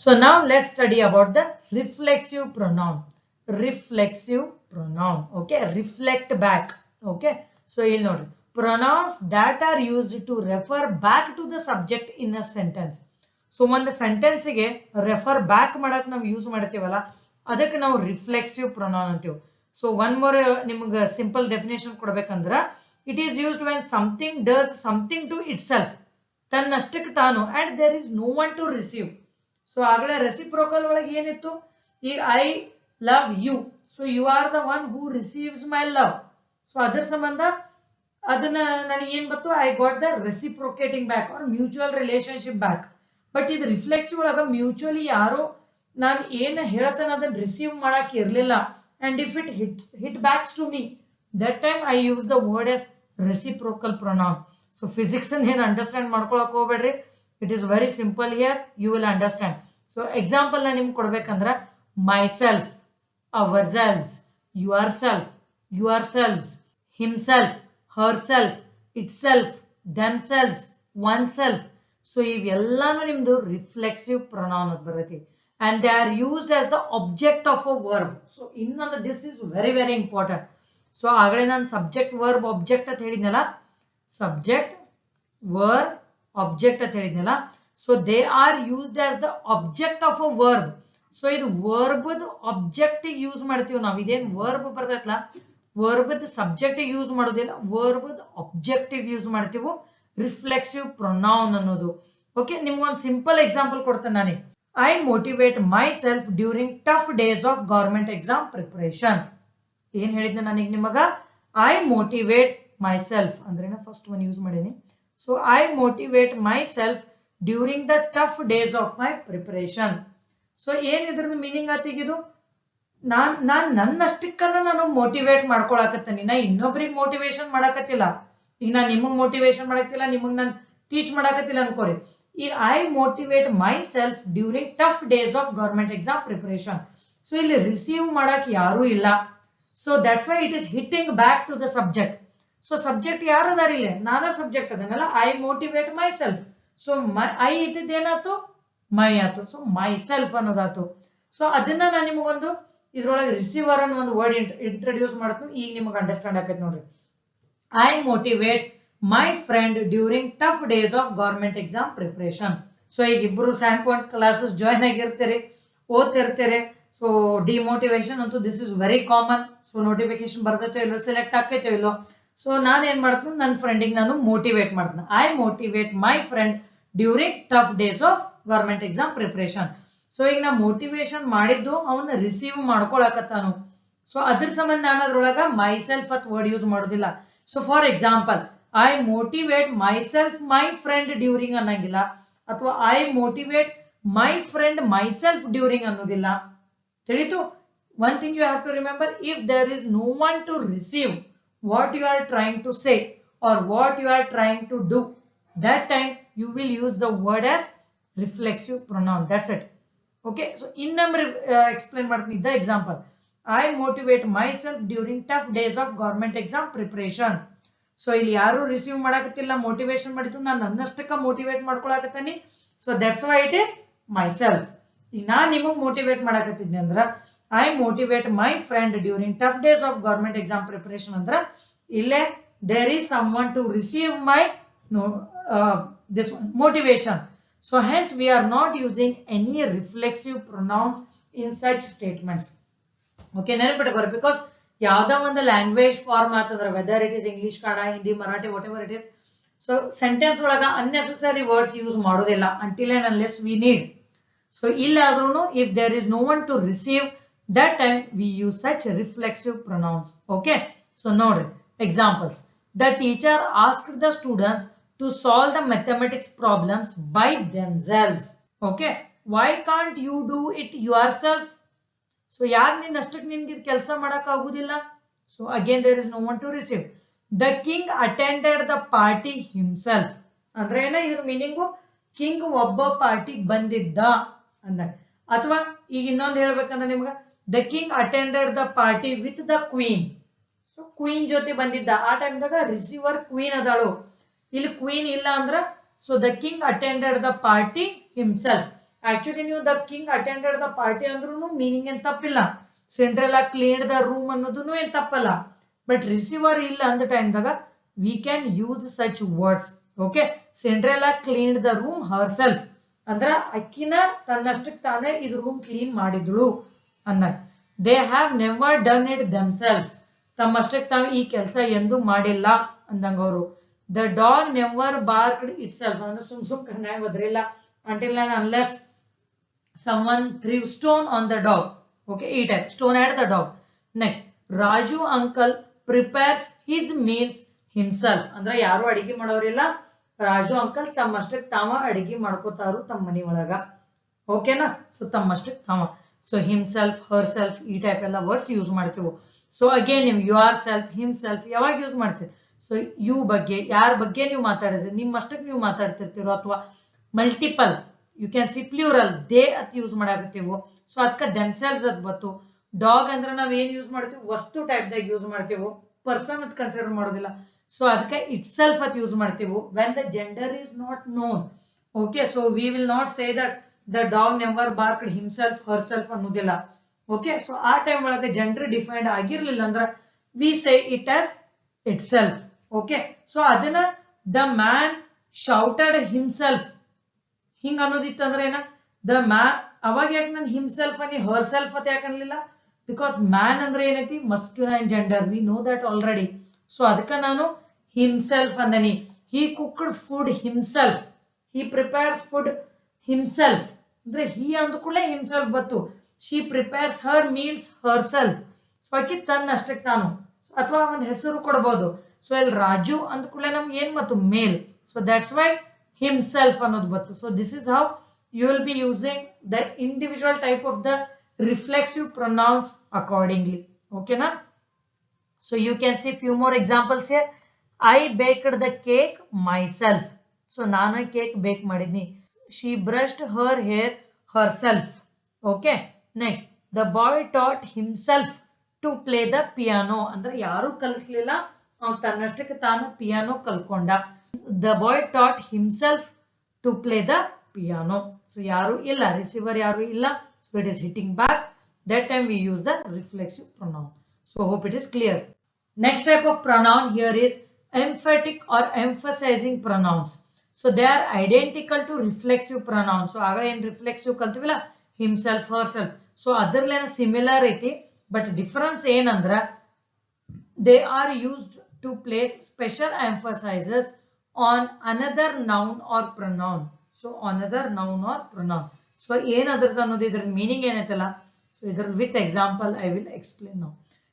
So now let's study about the reflexive pronoun. Reflexive pronoun. Okay, reflect back. Okay, so you'll note pronouns that are used to refer back to the subject in a sentence. So ಒಂದು sentence ಗೆ refer back ಮಾಡಕ್ ನಾವು use ಮಾಡ್ತೀವಲ್ಲ ಅದಕ್ಕೆ ನಾವು reflexive pronoun ಅಂತೀವಿ. So one more ನಿಮ್ಗೆ simple definition ಕೊಡ್ಬೇಕಂದ್ರ it is used when something does something to itself, ತನ್ನಷ್ಟಕ್ಕೆ ತಾನು, and there is no one to receive. So ಆಗಲೇ ರೆಸಿಪ್ರೋಕಲ್ ಒಳಗೆ ಏನಿತ್ತು, ಈಗ I love you, so you are the one who receives my love. So ಅದರ ಸಂಬಂಧ ಅದನ್ನ ನನಗೆ ಏನ್ ಬಂತು, I got the reciprocating back or mutual relationship back. But ಇದು ರಿಫ್ಲೆಕ್ಸಿವ್ ಒಳಗ ಮ್ಯೂಚುವಲಿ ಯಾರು ನಾನು ಏನ್ ಹೇಳ್ತಾನೆ ಅದನ್ನ ರಿಸೀವ್ ಮಾಡಕ್ ಇರ್ಲಿಲ್ಲ, and if it hit backs to me that time I use the word as reciprocal pronoun. So physics ಏನ್ ಅಂಡರ್ಸ್ಟ್ಯಾಂಡ್ ಮಾಡ್ಕೊಳಕ್ ಹೋಗ್ಬೇಡ್ರಿ, it is very simple here, you will understand. So example ನ ನಿಮ್ಗೆ ಕೊಡ್ಬೇಕಂದ್ರ myself, our selves, yourself, yourselves, himself, herself, itself, themselves, one self. So ಇವೆಲ್ಲಾನು ನಿಮ್ದು reflexive pronoun ಅಂತ ಬರುತ್ತೆ, and they are used as the object of a verb. So ಇನ್ನೊಂದು this is very very important. So ಆಗಲೇ ನಾನು subject verb object ಅಂತ ಹೇಳಿದ್ನಲ್ಲ, subject verb object ಅಂತ ಹೇಳಿದ್ನಲ್ಲ, so they are used as the object of a verb. So ಇದು verb object use ಮಾಡ್ತೀವಿ ನಾವು, ಇದೇನ್ ವರ್ಬ್ ಬರ್ತೈತಲ್ಲ ವರ್ಬ್ ಸಬ್ಜೆಕ್ಟ್ ಯೂಸ್ ಮಾಡೋದಿಲ್ಲ, ವರ್ಬ್ ಆಬ್ಜೆಕ್ಟಿವ್ ಯೂಸ್ ಮಾಡ್ತೀವಿ ರಿಫ್ಲೆಕ್ಸಿವ್ ಪ್ರೊನೌನ್ ಅನ್ನೋದು. ಓಕೆ, ನಿಮ್ಗೊಂದು ಸಿಂಪಲ್ ಎಕ್ಸಾಂಪಲ್ ಕೊಡ್ತೇನೆ ನಾನು. I motivate myself during tough days of government exam preparation. ಏನ್ ಹೇಳಿದ್ನ ನಾನೀಗ ನಿಮಗ, ಐ ಮೋಟಿವೇಟ್ ಮೈ ಸೆಲ್ಫ್ ಅಂದ್ರೆ ಫಸ್ಟ್ ಒನ್ ಯೂಸ್ ಮಾಡೀನಿ. So I motivate myself during the tough days of my preparation. So ಏನ್ ಇದ್ರದ್ದು meaning ಆತಿಗಿದು, ನಾನ್ ನನ್ನಷ್ಟಕ್ಕನ್ನ ನಾನು motivate ಮಾಡ್ಕೊಳಕತ್ತೀನಿ, ನಾ ಇನ್ನೊಬ್ರಿಗೆ ಮೋಟಿವೇಶನ್ ಮಾಡಕತ್ತಿಲ್ಲ. ಈಗ ನಾನು ನಿಮಗ್ ಮೋಟಿವೇಶನ್ ಮಾಡಕತ್ತಿಲ್ಲ, ನಿಮಗ್ ನಾನು ಟೀಚ್ ಮಾಡಕತ್ತಿಲ್ಲ ಅನ್ಕೋರಿ. ಈಗ I motivate myself during tough days of government exam preparation. So ಇಲ್ಲಿ ರಿಸೀವ್ ಮಾಡಕ್ ಯಾರು ಇಲ್ಲ, so that's why it is hitting back to the subject. So subject ಯಾರು ಅದಾರ ಇಲ್ಲಿ, ನಾನಾ ಸಬ್ಜೆಕ್ಟ್ ಅದನ್ನಲ್ಲ, I motivate myself. So I ಇದ್ದೇನಾತು, ಮೈ ಆತು, ಸೊ ಮೈ ಸೆಲ್ಫ್ ಅನ್ನೋದಾತು. ಸೊ ಅದನ್ನ ನಾನು ನಿಮಗೊಂದು ಇದ್ರೊಳಗೆ ರಿಸೀವರ್ ಅನ್ನೋ ಒಂದು ವರ್ಡ್ ಇಂಟ್ರೊಡ್ಯೂಸ್ ಮಾಡ್ತೀನಿ, ಈಗ ನಿಮಗೆ ಅಂಡರ್ಸ್ಟ್ಯಾಂಡ್ ಆಕೈತಿ ನೋಡ್ರಿ. I motivate my friend during tough days of government exam preparation. So ಈಗ ಇಬ್ರು ಸ್ಟ್ಯಾಂಡ್ ಪಾಯಿಂಟ್ ಕ್ಲಾಸಸ್ ಜಾಯ್ನ್ ಆಗಿರ್ತೀರಿ, ಓದ್ತಿರ್ತೀರಿ. ಸೊ ಡಿಮೋಟಿವೇಶನ್ ಅಂತೂ this is very common. So notification ಬರ್ತೈತೋ ಇಲ್ಲೋ, ಸೆಲೆಕ್ಟ್ ಆಕೈತೋ ಇಲ್ಲೋ. ಸೊ ನಾನು ಏನ್ ಮಾಡ್ತೀನಿ, ನನ್ನ ಫ್ರೆಂಡಿಗೆ ನಾನು ಮೋಟಿವೇಟ್ ಮಾಡ್ತೀನಿ. I motivate my friend during tough days of government exam preparation. So ಈಗ ನಾ ಮೋಟಿವೇಶನ್ ಮಾಡಿದ್ದು ಅವನ್ನ ರಿಸೀವ್ ಮಾಡ್ಕೊಳಕತ್ತಾನು. ಸೊ ಅದ್ರ ಸಂಬಂಧ ನಾನು ಅದ್ರೊಳಗ ಮೈ ಸೆಲ್ಫ್ ಅತ್ ವರ್ಡ್ ಯೂಸ್ ಮಾಡೋದಿಲ್ಲ. So for example, I motivate myself my friend during ಅನ್ನಂಗಿಲ್ಲ, ಅಥವಾ I motivate my friend myself during ಅನ್ನೋದಿಲ್ಲ. ತಿಳಿತು? One thing you have to remember, if there is no one to receive what you are trying to say or what you are trying to do, that time you will use the word as reflexive pronoun. That's it. Okay, so in number explain ಮಾಡ್ತೀನಿ the example. I motivate myself during tough days of government exam preparation. So ಇಲ್ಲಿ ಯಾರು receive ಮಾಡಕತ್ತಿಲ್ಲ, motivation ಮಾಡಿದ್ದು ನಾನು ನನ್ನಷ್ಟಕ್ಕ motivate ಮಾಡ್ಕೊಳಕತ್ತೀನಿ. So that's why it is myself. ಈಗ ನಾನ್ ನಿಮಗ್ ಮೋಟಿವೇಟ್ ಮಾಡಕತ್ತಿದ್ನಿ ಅಂದ್ರ I motivate my friend during tough days of government exam preparation ಅಂದ್ರ ಇಲ್ಲೇ there is someone to receive my this motivation. So hence we are not using any reflexive pronouns in such statements. Okay, ನೆನಪಿಟ್ಕೋರಿ, because ಯಾವ್ದೋ ಒಂದು language form ಆತಂದ್ರ, whether it is English, Kannada, Hindi, Marathi, whatever it is. So sentence ಒಳಗ unnecessary words use ಮಾಡೋದಿಲ್ಲ until and unless we need. So ಇಲ್ಲಾದ್ರೂ if there is no one to receive, that time we use such reflexive pronouns. Okay, so note examples. The teacher asked the students to solve the mathematics problems by themselves. Okay, why can't you do it yourself? So yaar ninastak ninge kelsa madak agudilla. So again there is no one to receive. The king attended the party himself. ಅಂದ್ರೆ ಏನ ಇದ್ರ meaning, king ಒಬ್ಬ party ಬಂದಿದ್ದ ಅಂದ. ಅಥವಾ ಈಗ ಇನ್ನೊಂದು ಹೇಳ್ಬೇಕಂದ್ರೆ ನಿಮ್ಗ, the king attended the party with the queen. So queen ಜೊತೆ ಬಂದಿದ್ದ. ಆ ಟೈಮ್ದಾಗ ರಿಸೀವರ್ ಕ್ವೀನ್ ಅದಾಳು, ಇಲ್ಲಿ ಕ್ವೀನ್ ಇಲ್ಲ ಅಂದ್ರ so the king attended the party himself. Actually ನೀವು the king attended the party ಅಂದ್ರೂ ಮೀನಿಂಗ್ ಏನ್ ತಪ್ಪಿಲ್ಲ. ಸಿಂಡ್ರೆಲಾ ಕ್ಲೀನ್ಡ್ ದ ರೂಮ್ ಅನ್ನೋದನ್ನು ಏನ್ ತಪ್ಪಲ್ಲ. ಬಟ್ ರಿಸೀವರ್ ಇಲ್ಲ ಅಂದ ಟೈಮ್ದಾಗ we can use such words. Okay, Cinderella cleaned the room herself ಅಂದ್ರ ಅಕ್ಕಿನ ತನ್ನಷ್ಟಕ್ಕೆ ತಾನೇ ಇದು ರೂಮ್ ಕ್ಲೀನ್ ಮಾಡಿದ್ಳು ಅಂದಾಗ. They have never done it themselves, ತಮ್ಮಷ್ಟಕ್ಕೆ ತಾವು ಈ ಕೆಲಸ ಎಂದೂ ಮಾಡಿಲ್ಲ ಅಂದಂಗ ಅವರು. The dog never barked itself ಅಂದ್ರೆ ಸುಮ್ ಕಣ್ಣಾಗ ಬದ್ರಿಲ್ಲ until and unless someone threw stone on the dog. Okay, ಈ type stone at the dog. Next, Raju uncle prepares his meals himself ಅಂದ್ರೆ ಯಾರು ಅಡಿಗೆ ಮಾಡೋರಿಲ್ಲ, ರಾಜು ಅಂಕಲ್ ತಮ್ಮಷ್ಟಕ್ಕೆ ತಾವ ಅಡಿಗೆ ಮಾಡ್ಕೋತಾರು ತಮ್ಮ ಮನಿ ಒಳಗ. ಓಕೆನಾ, ಸೊ ತಮ್ಮಷ್ಟಕ್ಕೆ ತಾವ. ಸೊ ಹಿಮ್ಸೆಲ್ಫ್, ಹರ್ ಸೆಲ್ಫ್ ಈ ಟೈಪ್ ಎಲ್ಲ ವರ್ಡ್ಸ್ ಯೂಸ್ ಮಾಡ್ತೀವಿ. ಸೊ ಅಗೇನ್ ನೀವು ಯುವರ್ ಸೆಲ್ಫ್, ಹಿಮ್ಸೆಲ್ಫ್ ಯಾವಾಗ ಯೂಸ್ ಮಾಡ್ತೀರಿ? ಸೊ ಯು ಬಗ್ಗೆ, ಯಾರ ಬಗ್ಗೆ ನೀವು ಮಾತಾಡಿದ್ರಿ, ನಿಮ್ಮಷ್ಟಕ್ಕೆ ನೀವು ಮಾತಾಡ್ತಿರ್ತೀರೋ ಅಥವಾ multiple, you can see plural, they ಅತ್ ಯೂಸ್ ಮಾಡಾಕತ್ತೀವಿ. ಸೊ ಅದಕ್ಕೆ ದೆಮ್ಸೆಲ್ವ್ಸ್ ಅದ್ ಬತ್ತು. ಡಾಗ್ ಅಂದ್ರೆ ನಾವ್ ಏನ್ ಯೂಸ್ ಮಾಡ್ತೀವಿ? ವಸ್ತು ಟೈಪ್ ದಾಗ ಯೂಸ್ ಮಾಡ್ತೀವಿ, ಪರ್ಸನ್ ಅದ್ ಕನ್ಸಿಡರ್ ಮಾಡೋದಿಲ್ಲ. ಸೊ ಅದಕ್ಕೆ ಇಟ್ ಸೆಲ್ಫ್ ಅತ್ ಯೂಸ್ ಮಾಡ್ತೀವಿ when the gender is not known. Okay, so we will not say that the dog never barked himself, herself ಅನ್ನೋದಿಲ್ಲ. ಓಕೆ, ಸೊ ಆ ಟೈಮ್ ಒಳಗೆ ಜೆಂಡರ್ ಡಿಫೈನ್ಡ್ ಆಗಿರ್ಲಿಲ್ಲ ಅಂದ್ರೆ we say it as itself. Okay, so ಅದನ್ನ the man shouted himself ಹಿಂಗ ಅನ್ನೋದಿತ್ತಂದ್ರೆ ಏನ, the man ಅವಾಗ ಯಾಕೆ ನಾನು ಹಿಮ್ಸೆಲ್ಫ್ ಅನ್ನಿ ಹರ್ ಸೆಲ್ಫ್ ಅಂತ ಯಾಕೆ ಅನ್ಲಿಲ್ಲ? ಬಿಕಾಸ್ ಮ್ಯಾನ್ ಅಂದ್ರೆ ಏನೈತಿ masculine gender, we know that already. So ಅದಕ್ಕೆ ನಾನು ಹಿಮ್ಸೆಲ್ಫ್ ಅಂದನಿ. He cooked food himself, he prepares food himself ಅಂದ್ರೆ ಹಿ ಅಂದ ಕೂಡಲೇ ಹಿಮ್ಸೆಲ್ಫ್ ಬತ್ತು. She prepares her meals herself. So ಆಕಿ ತನ್ನ ಅಷ್ಟಕ್ಕೆ ತಾನು, ಅಥವಾ ಒಂದು ಹೆಸರು ಕೊಡಬಹುದು. ಸೊ ಇಲ್ಲಿ ರಾಜು ಅಂದ ಕೂಡಲೇ ನಮ್ಗೆ ಏನ್ ಮತ್ತು ಮೇಲ್. ಸೊ ದಟ್ಸ್ ವೈ himself ಅನ್ನೋದು ಬತ್ತು. So this is how you will be using the individual type of the reflexive pronouns accordingly. Okay na? So you can see few more examples here. I baked the cake myself. So nana cake bake madidni. She brushed her hair herself. Okay, next, the boy taught himself to play the piano ಅಂದ್ರೆ ಯಾರು ಕಲಿಸಲಿಲ್ಲ, ಅವನು ತನ್ನಷ್ಟಕ್ಕೆ ತಾನು piano ಕಲ್ಕೊಂಡ. The boy taught himself to play the piano. So yaru illa, receiver yaru illa, so it is hitting back. That time we use the reflexive pronoun. So hope it is clear. Next type of pronoun here is emphatic or emphasizing pronouns. So they are identical to reflexive pronouns. So aga en reflexive kaltivilla himself, herself. So adarlena similar ಐತಿ, but difference ಏನಂದ್ರ they are used to place special emphasis on another noun or pronoun. So another noun or pronoun. So ಏನದರದ ಅನ್ನೋದು ಇದರ meaning ಏನೈತಲ್ಲ, so ಇದರ with example I will explain now.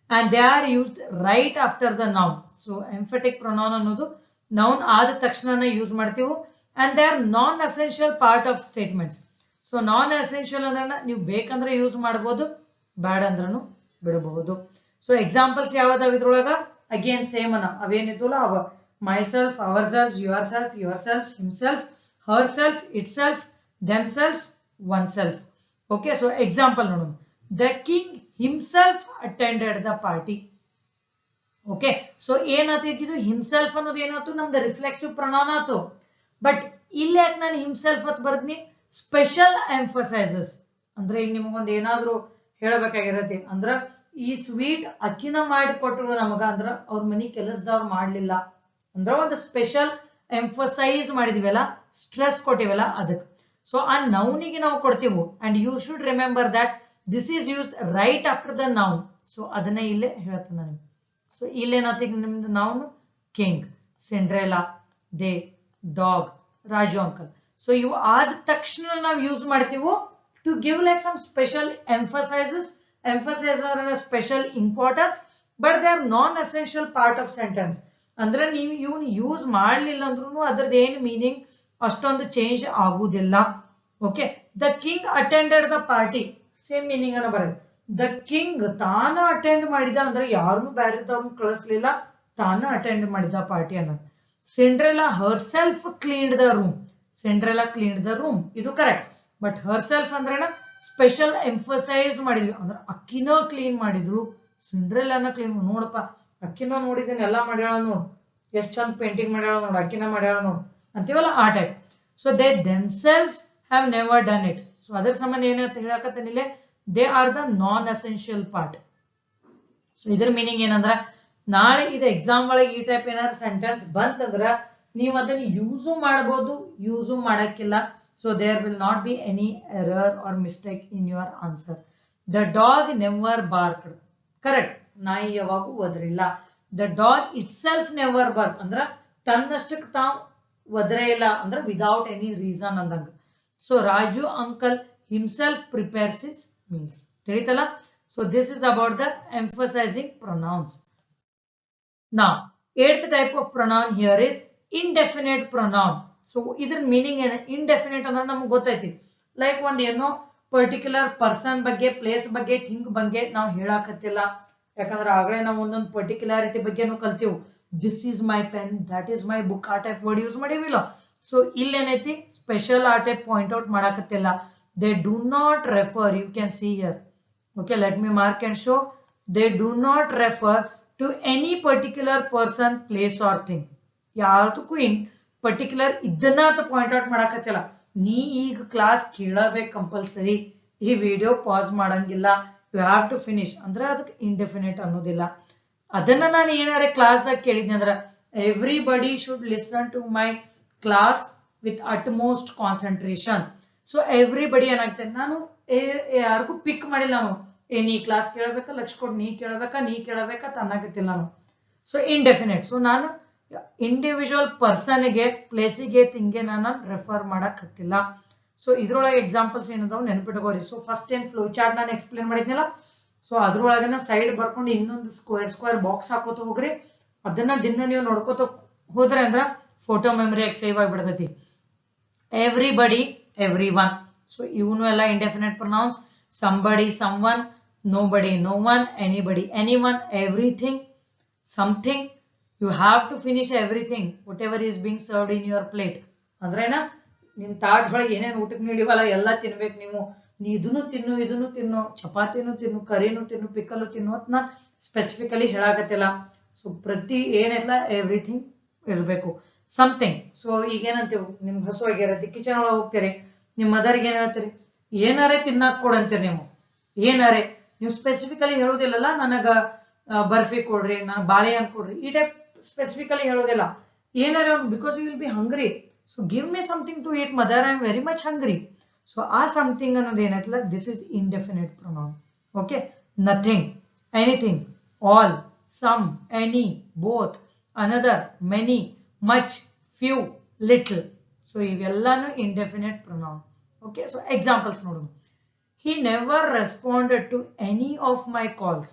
And they are used right after the noun. So emphatic pronoun ಅನ್ನೋದು noun ಆದ ತಕ್ಷಣನೇ use ಮಾಡ್ತೀವಿ. And they are non essential part of statements. So non essential ಅಂದ್ರೆ ನೀವು ಬೇಕಂದ್ರೆ use ಮಾಡಬಹುದು, ಬ್ಯಾಡ ಅಂದ್ರೂ ಬಿಡಬಹುದು. ಸೊ ಎಕ್ಸಾಂಪಲ್ಸ್ ಯಾವ್ದಾವ ಇದ್ರೊಳಗ? ಅಗೇನ್ ಸೇಮ್ ಅನ್ನ ಅವೇನಿದ್ವಲ್ಲ ಅವ. myself, ourselves, yourselves, himself, herself, itself, themselves, oneself. Okay, so example ನೋಡೋಣ. The king himself attended the party. Okay, so ಏನಾತಿದ್ದು himself ಅನ್ನೋದು ಏನಾಯ್ತು, ನಮ್ದು ರಿಫ್ಲೆಕ್ಸಿವ್ ಪ್ರೊನೌನ್ ಆಯ್ತು. ಬಟ್ ಇಲ್ಲಿ ಯಾಕೆ ನಾನು himself ಅಂತ ಬರ್ದ್ನಿ? ಸ್ಪೆಷಲ್ ಎಂಫಸೈಸಸ್ ಅಂದ್ರೆ ಈಗ ನಿಮಗೊಂದು ಏನಾದ್ರು ಹೇಳಬೇಕಾಗಿರತ್ತೆ ಅಂದ್ರ ಈ ಸ್ವೀಟ್ ಅಕ್ಕಿನ ಮಾಡಿ ಕೊಟ್ಟರು ನಮಗ ಅಂದ್ರ ಅವ್ರ ಮನಿ ಕೆಲಸದವ್ರು ಮಾಡ್ಲಿಲ್ಲ ಅಂದ್ರೆ ಒಂದು ಸ್ಪೆಷಲ್ ಎಂಫಸೈಸ್ ಮಾಡಿದಿವಲ್ಲ, ಸ್ಟ್ರೆಸ್ ಕೊಟ್ಟಿವಲ್ಲ ಅದಕ್ಕೆ. ಸೊ ಆ ನೌನಿಗೆ ನಾವು ಕೊಡ್ತೀವಿ. And you should remember that this is used right after the noun. So ಅದನ್ನ ಇಲ್ಲೇ ಹೇಳ್ತೇನೆ ನಾನು. ಸೊ ಇಲ್ಲೇನಾತ ನಿಮ್ದು noun king, Cinderella, they, dog, Raju uncle. So ಇವು ಆದ ತಕ್ಷಣ ನಾವು ಯೂಸ್ ಮಾಡ್ತೀವಿ to give like some special emphases. Emphasise ಅಂದ್ರೆ special importance, but they are non essential part of sentence. ಅಂದ್ರೆ ನೀವು ಇವನ್ ಯೂಸ್ ಮಾಡ್ಲಿಲ್ಲ ಅಂದ್ರೂ ಅದ್ರದ್ದು ಏನು ಮೀನಿಂಗ್ ಅಷ್ಟೊಂದು ಚೇಂಜ್ ಆಗುದಿಲ್ಲ. Okay, the king attended the party, same meaning ಅನ್ನ ಬರೋದು. ದ ಕಿಂಗ್ ತಾನು ಅಟೆಂಡ್ ಮಾಡಿದ ಅಂದ್ರೆ ಯಾರನ್ನು ಬೇರೆದವ್ರನ್ನ ಕಳಿಸ್ಲಿಲ್ಲ, ತಾನು ಅಟೆಂಡ್ ಮಾಡಿದ ಪಾರ್ಟಿ ಅನ್ನೋದು. Cinderella Har self cleaned the room. Cinderella cleaned the room, ಇದು ಕರೆಕ್ಟ್. ಬಟ್ ಹರ್ ಸೆಲ್ಫ್ ಅಂದ್ರೆ ಸ್ಪೆಷಲ್ ಎಂಫಸೈಸ್ ಮಾಡಿದ್ವಿ ಅಂದ್ರೆ ಅಕ್ಕಿನ ಕ್ಲೀನ್ ಮಾಡಿದ್ರು, ಸಿಂಡ್ರೆಲಾನ ಕ್ಲೀನ್. ನೋಡಪ್ಪ ಅಕ್ಕಿನ ನೋಡಿದ್ದೀನಿ, ಎಲ್ಲಾ ಮಾಡ್ಯಾಳ ನೋಡು, ಎಷ್ಟ್ ಚಂದ ಪೇಂಟಿಂಗ್ ಮಾಡ್ಯಾಳ ನೋಡು, ಅಕ್ಕಿನ ಮಾಡ್ಯಾಳ ನೋಡು ಅಂತೀವಲ್ಲ ಆ type. So they themselves have never done it. So ಅದರ ಸಂಬಂಧ ಏನಂತ ಹೇಳಕತ್ತೇನಿಲ್ಲ, they are the non essential part. So ಇದ್ರ ಮೀನಿಂಗ್ ಏನಂದ್ರ, ನಾಳೆ ಇದು ಎಕ್ಸಾಮ್ ಒಳಗೆ ಈ ಟೈಪ್ ಏನಾದ್ರು ಸೆಂಟೆನ್ಸ್ ಬಂತಂದ್ರ ನೀವು ಅದನ್ನ ಯೂಸು ಮಾಡಬಹುದು, ಯೂಸು ಮಾಡಕ್ಕಿಲ್ಲ. So there will not be any error or mistake in your answer. The dog never barked, correct, ನಾಯಿ ಯಾವಾಗೂ ಒದರಿಲ್ಲ. The dog itself never bark ಅಂದ್ರ ತನ್ನಷ್ಟಕ್ಕೆ ತಾವು ಒದರೇ ಇಲ್ಲ, ಅಂದ್ರೆ ವಿದೌಟ್ ಎನಿ ರೀಸನ್ ಅಂದಂಗ. So Raju uncle himself prepares his meals. ತಿಳಿತಲ್ಲ? So this is about the emphasising pronouns. Now, eighth type of pronoun here is indefinite pronoun. So, ಇದರ meaning ಏನು? indefinite ಅಂದ್ರೆ ನಮಗೆ ಗೊತ್ತೈತಿ, ಲೈಕ್ ಒಂದ್ ಏನೋ ಪರ್ಟಿಕ್ಯುಲರ್ ಪರ್ಸನ್ ಬಗ್ಗೆ, ಪ್ಲೇಸ್ ಬಗ್ಗೆ, ಥಿಂಗ್ ಬಗ್ಗೆ ನಾವು ಹೇಳಾಕತ್ತಿಲ್ಲ. ಯಾಕಂದ್ರೆ ಆಗಲೇ ನಾವು ಒಂದೊಂದು ಪರ್ಟಿಕ್ಯುಲಾರಿಟಿ ಬಗ್ಗೆನೂ ಕಲ್ತೀವಿ. This is my pen, that is my book, ಆ ಟೈಪ್ ವರ್ಡ್ ಯೂಸ್ ಮಾಡಿವಿಲ್ಲ. ಸೊ ಇಲ್ಲೇನೈತಿ, ಸ್ಪೆಷಲ್ ಆ ಟೈಪ್ ಪಾಯಿಂಟ್ ಔಟ್ ಮಾಡಾಕತ್ತಿಲ್ಲ. They do not refer, you can see here. Okay, let me mark and show. They do not refer to any particular person, place or thing. ಯಾವ್ದಕ್ಕೂ ಇನ್ particular ಇದನ್ನ ಅಂತ point out ಮಾಡಾಕತ್ತಿಲ್ಲ. ನೀ ಈಗ class ಕೇಳಬೇಕು compulsory, ಈ video pause ಮಾಡಂಗಿಲ್ಲ, you have to finish ಅಂದ್ರೆ ಅದಕ್ಕೆ ಇಂಡೆಫಿನೆಟ್ ಅನ್ನೋದಿಲ್ಲ. ಅದನ್ನ ನಾನು ಏನಾರೆ ಕ್ಲಾಸ್ದಾಗ ಕೇಳಿದ್ನಿ ಅಂದ್ರೆ, everybody should listen to my class with utmost concentration. So everybody ಏನಾಗ್ತದೆ, ನಾನು ಯಾರಿಗೂ ಪಿಕ್ ಮಾಡಿಲ್ಲ. ನಾನು ನೀ ಕ್ಲಾಸ್ ಕೇಳಬೇಕಾ, ಲಕ್ಷ ಕೊಟ್ಟು ನೀ ಕೇಳಬೇಕಾ ಅನ್ನಕತ್ತಿಲ್ಲ ನಾನು. So indefinite. ಸೊ ನಾನು ಇಂಡಿವಿಜುವಲ್ ಪರ್ಸನ್ಗೆ, ಪ್ಲೇಸಿಗೆ, ಥಿಂಗ್ಗೆ ನಾನು ರೆಫರ್ ಮಾಡಕ್ ಹತ್ತಿಲ್ಲ. ಸೊ ಇದ್ರೊಳಗೆ ಎಕ್ಸಾಂಪಲ್ಸ್ ಏನದಾವ್ ನೆನ್ಪಿಟ್ಕೋರಿ. ಸೊ ಫಸ್ಟ್ ಏನ್ ಫ್ಲೋ ಚಾರ್ಟ್ ನಾನು ಎಕ್ಸ್ಪ್ಲೇನ್ ಮಾಡಿದ್ನಲ್ಲ, ಸೊ ಅದ್ರೊಳಗನ ಸೈಡ್ ಬರ್ಕೊಂಡು ಇನ್ನೊಂದು ಸ್ಕ್ವೇರ್ ಬಾಕ್ಸ್ ಹಾಕೋತ ಹೋಗ್ರಿ. ಅದನ್ನ ದಿನ ನೀವು ನೋಡ್ಕೋತ ಹೋದ್ರೆ ಅಂದ್ರ ಫೋಟೋ ಮೆಮರಿಯಾಗಿ ಸೇವ್ ಆಗಿಬಿಡ್ತೈತಿ. Everybody, everyone. ಸೊ ಇವನು ಎಲ್ಲ indefinite pronouns. somebody, someone, nobody, no one, anybody, anyone, everything, something. You have to finish everything whatever is being served in your plate. ಅಂದ್ರೇನ, ನಿಮ್ ತಾಟ್ ಒಳಗೆ ಏನೇನು ಊಟಕ್ಕೆ ನೀಡಿವಲ್ಲ ಎಲ್ಲ ತಿನ್ಬೇಕು ನೀವು. ನೀ ಇದನ್ನು ತಿನ್ನು, ಚಪಾತಿನೂ ತಿನ್ನು, ಕರಿನೂ ತಿನ್ನು, ಪಿಕ್ಕಲು ತಿನ್ನು ಅಂತ ನಾ ಸ್ಪೆಸಿಫಿಕಲಿ ಹೇಳಾಕತ್ತಿಲ್ಲ. ಸೊ ಪ್ರತಿ ಏನೈತಲ್ಲ ಎವ್ರಿಥಿಂಗ್ ಇರಬೇಕು. ಸಮಥಿಂಗ್. ಸೊ ಈಗ ಏನಂತೀವಿ, ನಿಮ್ಗೆ ಹಸುವಾಗಿರತ್ತೆ, ಕಿಚನ್ ಒಳಗೆ ಹೋಗ್ತೀರಿ, ನಿಮ್ ಮದರ್ಗೆ ಏನ್ ಹೇಳ್ತೀರಿ, ಏನಾರೇ ತಿನ್ನಾಕ್ ಕೊಡಂತೀರಿ. ಏನಾರೇ ನೀವು ಸ್ಪೆಸಿಫಿಕಲಿ ಹೇಳೋದಿಲ್ಲಲ್ಲ, ನನಗ ಬರ್ಫಿ ಕೊಡ್ರಿ, ನಾ ಬಾಳೆಹಣ್ಣು ಕೊಡ್ರಿ, ಈ ಟೈಪ್ ಸ್ಪೆಸಿಫಿಕಲಿ ಹೇಳೋದಿಲ್ಲ. ಏನಾರೇ because you will be hungry. So give me something to eat mother, I am very much hungry. So ಆ ಸಮಥಿಂಗ್ ಅನ್ನೋದು ಏನಾಯ್ತಲ್ಲ, this is indefinite pronoun. Okay, nothing, anything, all, some, any, both, another, many, much, few, little. So ಇವೆಲ್ಲಾನು indefinite pronoun. Okay, so examples ನೋಡೋಣ. He never responded to any of my calls.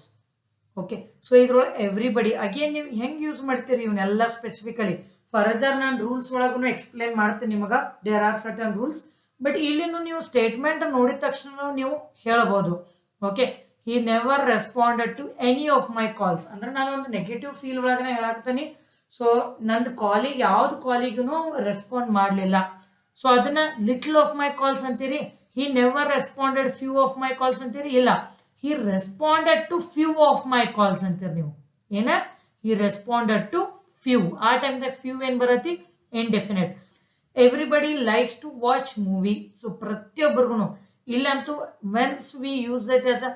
Okay, so ಇದ್ರೊಳಗೆ everybody again ನೀವು ಹೆಂಗ್ use ಮಾಡ್ತೀರಿ ಇವನ್ನೆಲ್ಲ specifically further ನಾನು rules ಒಳಗೂ explain ಮಾಡ್ತೀನಿ ನಿಮಗ. There are certain rules, but ಇಲ್ಲಿನೂ ನೀವು ಸ್ಟೇಟ್ಮೆಂಟ್ ನೋಡಿದ ತಕ್ಷಣ ನೀವು ಹೇಳಬಹುದು. Okay, he never responded to any of my calls ಅಂದ್ರೆ ನಾನು ಒಂದು ನೆಗೆಟಿವ್ ಫೀಲ್ ಒಳಗನೆ ಹೇಳಾಕ್ತೀನಿ. ಸೊ ನಂದು ಕಾಲಿಗೆ ಯಾವ್ದು ಕಾಲಿಗೂ ರೆಸ್ಪಾಂಡ್ ಮಾಡ್ಲಿಲ್ಲ. ಸೊ ಅದನ್ನ ಲಿಟಲ್ ಆಫ್ ಮೈ ಕಾಲ್ಸ್ ಅಂತೀರಿ. he never responded few of my calls ಅಂತೀರಿ. ಇಲ್ಲ, he responded to few of my calls ಅಂತೀರಿ ನೀವು. ಏನ, he responded to few. ಆ ಟೈಮ್ದಾಗ few ಏನ್ ಬರತಿ, indefinite. everybody likes to watch movie. So ಪ್ರತಿಯೊಬ್ಬರಿಗೂ ಇಲ್ಲಂತೂ whence we use it as a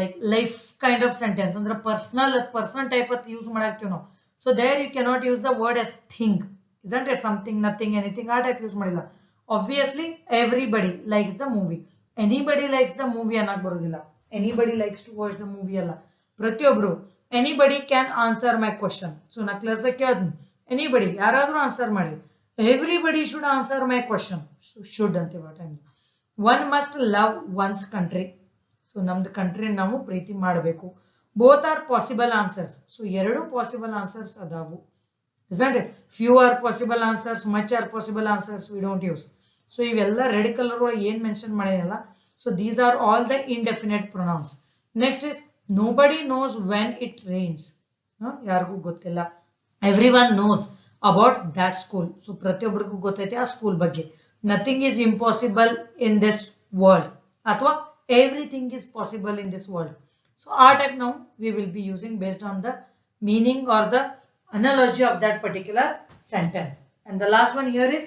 like life kind of sentence ಅಂದ್ರೆ ಪರ್ಸನಲ್ ಟೈಪ್ ಅಂತ ಯೂಸ್ ಮಾಡಾಕ್ತಿವಿ ನಾವು. So there you cannot use the word as thing. Isn't it? Something, nothing, anything, ಆ type use ಮಾಡಿಲ್ಲ. Obviously everybody likes the movie. Anybody likes the movie ಅನ್ನಕ್ ಬರೋದಿಲ್ಲ. Anybody likes to watch the movie ಅಲ್ಲ, ಪ್ರತಿಯೊಬ್ರು. Anybody can answer my question. So ನಾ class ಕೇಳಿದ್ನಿ, anybody ಯಾರಾದ್ರೂ answer ಮಾಡಿ. Everybody should answer my question. should ಅಂತೀವಿ ಆ time. One must love one's country. So ನಮ್ದು country ನಾವು ಪ್ರೀತಿ ಮಾಡಬೇಕು. Both are possible answers. So ಎರಡು ಪಾಸಿಬಲ್ ಆನ್ಸರ್ಸ್ ಅದಾವು. Isn't it? Few are possible answers, much are possible answers, we don't use. So ಇವೆಲ್ಲ red colour ಒಳಗೆ ಏನ್ mention ಮಾಡಿರಲ್ಲ. So these are all the indefinite pronouns. Next is nobody knows when it rains. ಯಾರಿಗೂ ಗೊತ್ತಿಲ್ಲ. Everyone knows about that school. So ಪ್ರತಿಯೊಬ್ಬರಿಗೂ ಗೊತ್ತೈತೆ ಆ school ಬಗ್ಗೆ. Nothing is impossible in this world. ಅಥವಾ everything is possible in this world. So ಆ type now we will be using based on the meaning or the analogy of that particular sentence. And the last one here is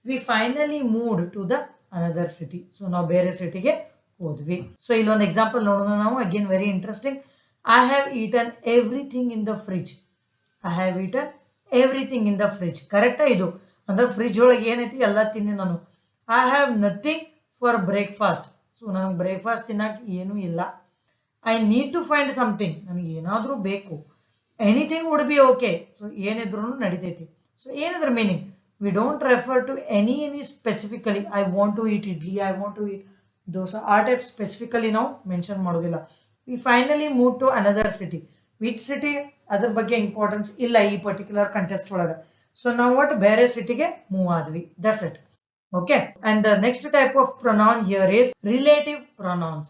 we finally moved to the another city. So ನಾವು ಬೇರೆ ಸಿಟಿಗೆ ಹೋದ್ವಿ. So ಇಲ್ಲೊಂದು example ನೋಡೋಣ ನಾವು. Again very interesting. I have eaten everything in the fridge. I have eaten everything in the fridge. ಕರೆಕ್ಟಾ ಇದು? ಅಂದ್ರೆ ಫ್ರಿಜ್ ಒಳಗೆ ಏನೈತಿ ಎಲ್ಲ ತಿನ್ನಿ ನಾನು. I have nothing for breakfast. So ನನಗೆ ಬ್ರೇಕ್ಫಾಸ್ಟ್ ತಿನ್ನಕ್ಕೆ ಏನೂ ಇಲ್ಲ. I need to find something. ನನಗೆ ಏನಾದರೂ ಬೇಕು. Anything would be okay. So ಏನಿದ್ರೂ ನಡಿತೈತಿ. ಸೊ ಏನಿದ್ರ meaning? We don't refer to any specifically. I want to eat idli. I want to eat dosa. ಆ ಟೈಪ್ ಸ್ಪೆಸಿಫಿಕಲಿ ನಾವು ಮೆನ್ಷನ್ ಮಾಡೋದಿಲ್ಲ. We finally moved to another city. Which city? ಅದ್ರ ಬಗ್ಗೆ importance ಇಲ್ಲ ಈ ಪರ್ಟಿಕ್ಯುಲರ್ ಕಂಟೆಸ್ಟ್ ಒಳಗೆ. So ನಾವು ಒಟ್ಟು ಬೇರೆ ಸಿಟಿಗೆ ಮೂವ್ ಆದ್ವಿ. That's it. Okay. And the next type of pronoun here is relative pronouns.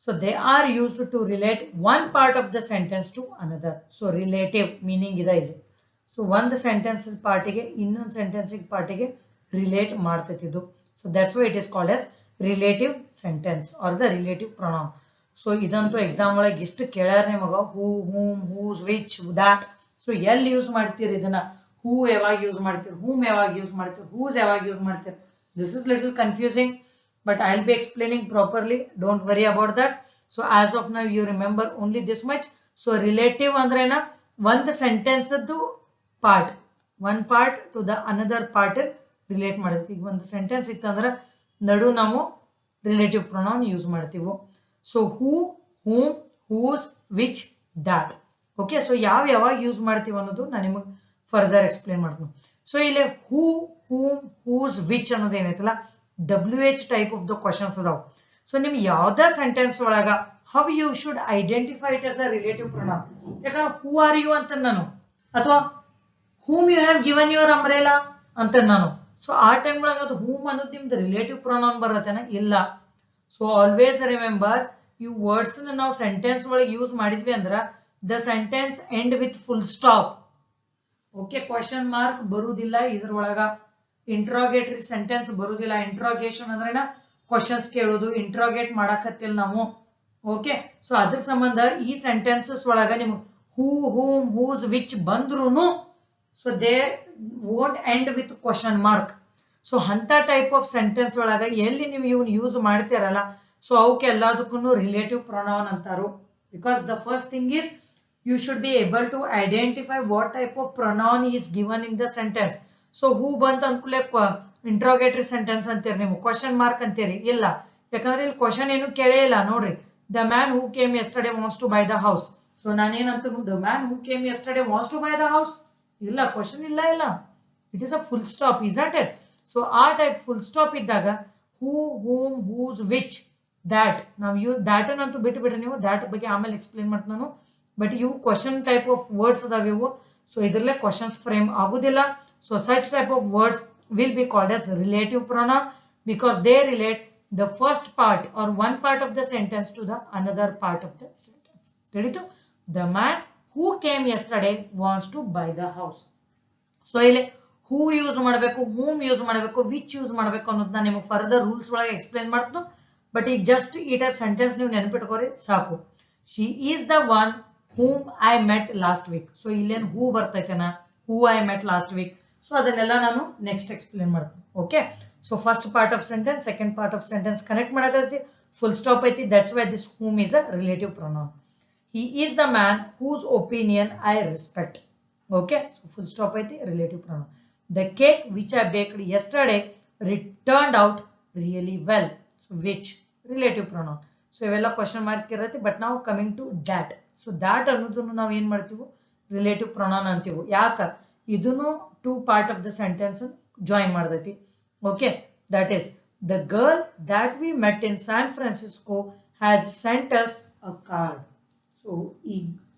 So they are used to relate one part of the sentence to another. So relative meaning ida illi. So one sentence partige innond sentence partige relate ಮಾಡ್ತೈತಿ ಇದು. So that's why it is called as relative sentence or the relative pronoun. So idantu exam ಒಳಗೆ ಎಷ್ಟು ಕೇಳ್ಯಾರ ನಿಮಗೆ who, whom, whose, which, that. So ಎಲ್ಲಿ use ಮಾಡ್ತೀರಿ ಇದನ್ನ? who ಯಾವಾಗ use ಮಾಡ್ತೀರಿ, whom ಯಾವಾಗ ಯೂಸ್ ಮಾಡ್ತೀರಿ, whose ಯಾವಾಗ ಯೂಸ್ ಮಾಡ್ತೀರಿ? This is little confusing, but I'll be explaining properly. Don't worry about that. So as of now you remember only this much. So relative ಅಂದ್ರೇನ ಒಂದು sentence ದು part, one part to the another part relate ಮಾಡ್ತೀವಿ. ಈಗ ಒಂದು sentence ಇತ್ತಂದ್ರೆ ನಡು ನಾವು relative pronoun use ಮಾಡ್ತೀವಿ. So who, whom, whose, which, that. Okay. So ಯಾವಾಗ ಯೂಸ್ ಮಾಡ್ತೀವಿ ಅನ್ನೋದು ನಾನು ನಿಮಗೆ ಫರ್ದರ್ ಎಕ್ಸ್ಪ್ಲೇನ್ ಮಾಡ್ತೀನಿ. ಸೊ ಇಲ್ಲಿ who, whom, whose, which ಅನ್ನೋದು ಏನೈತಲ್ಲ WH type of the questions ಅದಾವ. ಸೊ ನಿಮ್ಗೆ ಯಾವ್ದ ಸೆಂಟೆನ್ಸ್ ಒಳಗ how you should identify it as a relative pronoun. ಯಾಕಂದ್ರೆ who are you ಅಂತ ನಾನು, ಅಥವಾ whom you have given your umbrella ಅಂತ ನಾನು. ಸೊ ಆ ಟೈಮ್ ಒಳಗ ಅದು whom ಅನ್ನೋದು ನಿಮ್ದು ರಿಲೇಟಿವ್ ಪ್ರೊನೌನ್ ಬರತ್ತೇನ? ಇಲ್ಲ. ಸೊ ಆಲ್ವೇಸ್ ರಿಮೆಂಬರ್, ಇವು ವರ್ಡ್ಸ್ ನಾವು ಸೆಂಟೆನ್ಸ್ ಒಳಗೆ ಯೂಸ್ ಮಾಡಿದ್ವಿ ಅಂದ್ರ the sentence end with full stop. Okay. Question mark ಬರುವುದಿಲ್ಲ ಇದ್ರೊಳಗ. ಇಂಟ್ರಾಗೇಟರಿ ಸೆಂಟೆನ್ಸ್ ಬರುವುದಿಲ್ಲ. ಇಂಟ್ರಾಗೇಷನ್ ಅಂದ್ರೇನ ಕ್ವಶನ್ಸ್ ಕೇಳೋದು, ಇಂಟ್ರಾಗೇಟ್ ಮಾಡಕತ್ತಿಲ್ಲ ನಾವು. ಓಕೆ. ಸೊ ಅದ್ರ ಸಂಬಂಧ ಈ ಸೆಂಟೆನ್ಸಸ್ ಒಳಗ ನಿಮ್ಗೆ ಹೂ, ಹೂಮ್, ಹೂಸ್, ವಿಚ್ ಬಂದ್ರೂ so they won't end with question mark. So ಅಂತ ಟೈಪ್ ಆಫ್ ಸೆಂಟೆನ್ಸ್ ಒಳಗ ಎಲ್ಲಿ ನೀವು ಇವನ್ ಯೂಸ್ ಮಾಡ್ತೀರಲ್ಲ, ಸೊ ಅವಕ್ಕೆ ಎಲ್ಲದಕ್ಕೂ ರಿಲೇಟಿವ್ ಪ್ರೊನೌನ್ ಅಂತಾರು. Because the first thing is you should be able to identify what type of pronoun is given in the sentence. So who ಬಂತ ಅಂದ್ಕೂಲೆ ಇಂಟ್ರೋಗೇಟರಿ ಸೆಂಟೆನ್ಸ್ ಅಂತೀರಿ ನೀವು, ಕ್ವಶನ್ ಮಾರ್ಕ್ ಅಂತೀರಿ. ಇಲ್ಲ, ಯಾಕಂದ್ರೆ ಇಲ್ಲಿ ಕ್ವಶನ್ ಏನು ಕೇಳೇ ಇಲ್ಲ. ನೋಡ್ರಿ, the man who came yesterday wants to buy the house. So ನಾನೇನಂತ the man who came yesterday wants to buy the house. ಇಲ್ಲ, ಕ್ವಶನ್ ಇಲ್ಲ. It is a full stop, isn't it? So ಆ type full stop ಇದ್ದಾಗ who, whom, whose, which, that ನಾವು that ಅನ್ನಂತೂ ಬಿಟ್ಬಿಟ್ರೆ ನೀವು, that ಬಗ್ಗೆ ಆಮೇಲೆ ಎಕ್ಸ್ಪ್ಲೇನ್ ಮಾಡ್ತೀನಿ ನಾನು. ಬಟ್ ಇವು ಕ್ವಶನ್ ಟೈಪ್ ಆಫ್ ವರ್ಡ್ಸ್ ಅದಾವ ಇವು. ಸೊ ಇದರಲ್ಲೇ ಕ್ವಶನ್ಸ್ ಫ್ರೇಮ್ ಆಗುದಿಲ್ಲ. So such type of words will be called as relative pronoun because they relate the first part or one part of the sentence to the another part of the sentence. ತಿಳಿತು? The man who came yesterday wants to buy the house. So ಇಲ್ಲಿ ಹೂ use ಮಾಡಬೇಕು, whom use ಮಾಡಬೇಕು, which use ಮಾಡಬೇಕು ಅನ್ನೋದನ್ನ ನಿಮಗೆ further rules ಒಳಗೆ explain ಮಾಡ್ತು. But ಈಗ ಜಸ್ಟ್ ಈ ಟೈಪ್ ಸೆಂಟೆನ್ಸ್ ನೀವು ನೆನಪಿಟ್ಕೋರಿ ಸಾಕು. She is the one whom I met last week. So ಇಲ್ಲೇನು ಹೂ ಬರ್ತೈತೆನಾ, who I met last week. So ಅದನ್ನೆಲ್ಲ ನಾನು ನೆಕ್ಸ್ಟ್ ಎಕ್ಸ್ಪ್ಲೇನ್ ಮಾಡ್ತೀನಿ. Okay. So first part of sentence, second part of sentence connect ಮಾಡಕತ್ತಿ, full stop ಐತಿ. That's why this whom is a relative pronoun. He is the man whose opinion I respect. Okay. So full stop ಐತಿ, relative pronoun. The cake which I baked yesterday turned out really well. So which, relative pronoun. So ಇವೆಲ್ಲ question mark ಇರತ್ತೆ. But ನಾವು coming to that. So that ಅನ್ನೋದನ್ನು ನಾವು ಏನ್ ಮಾಡ್ತೀವಿ, relative pronoun ಅಂತೀವಿ. ಯಾಕ? ಇದನ್ನು two part of the sentence join ಮಾಡ್ತೈತಿ. Okay. That is the girl that we met in San Francisco has sent us a card. So ಈ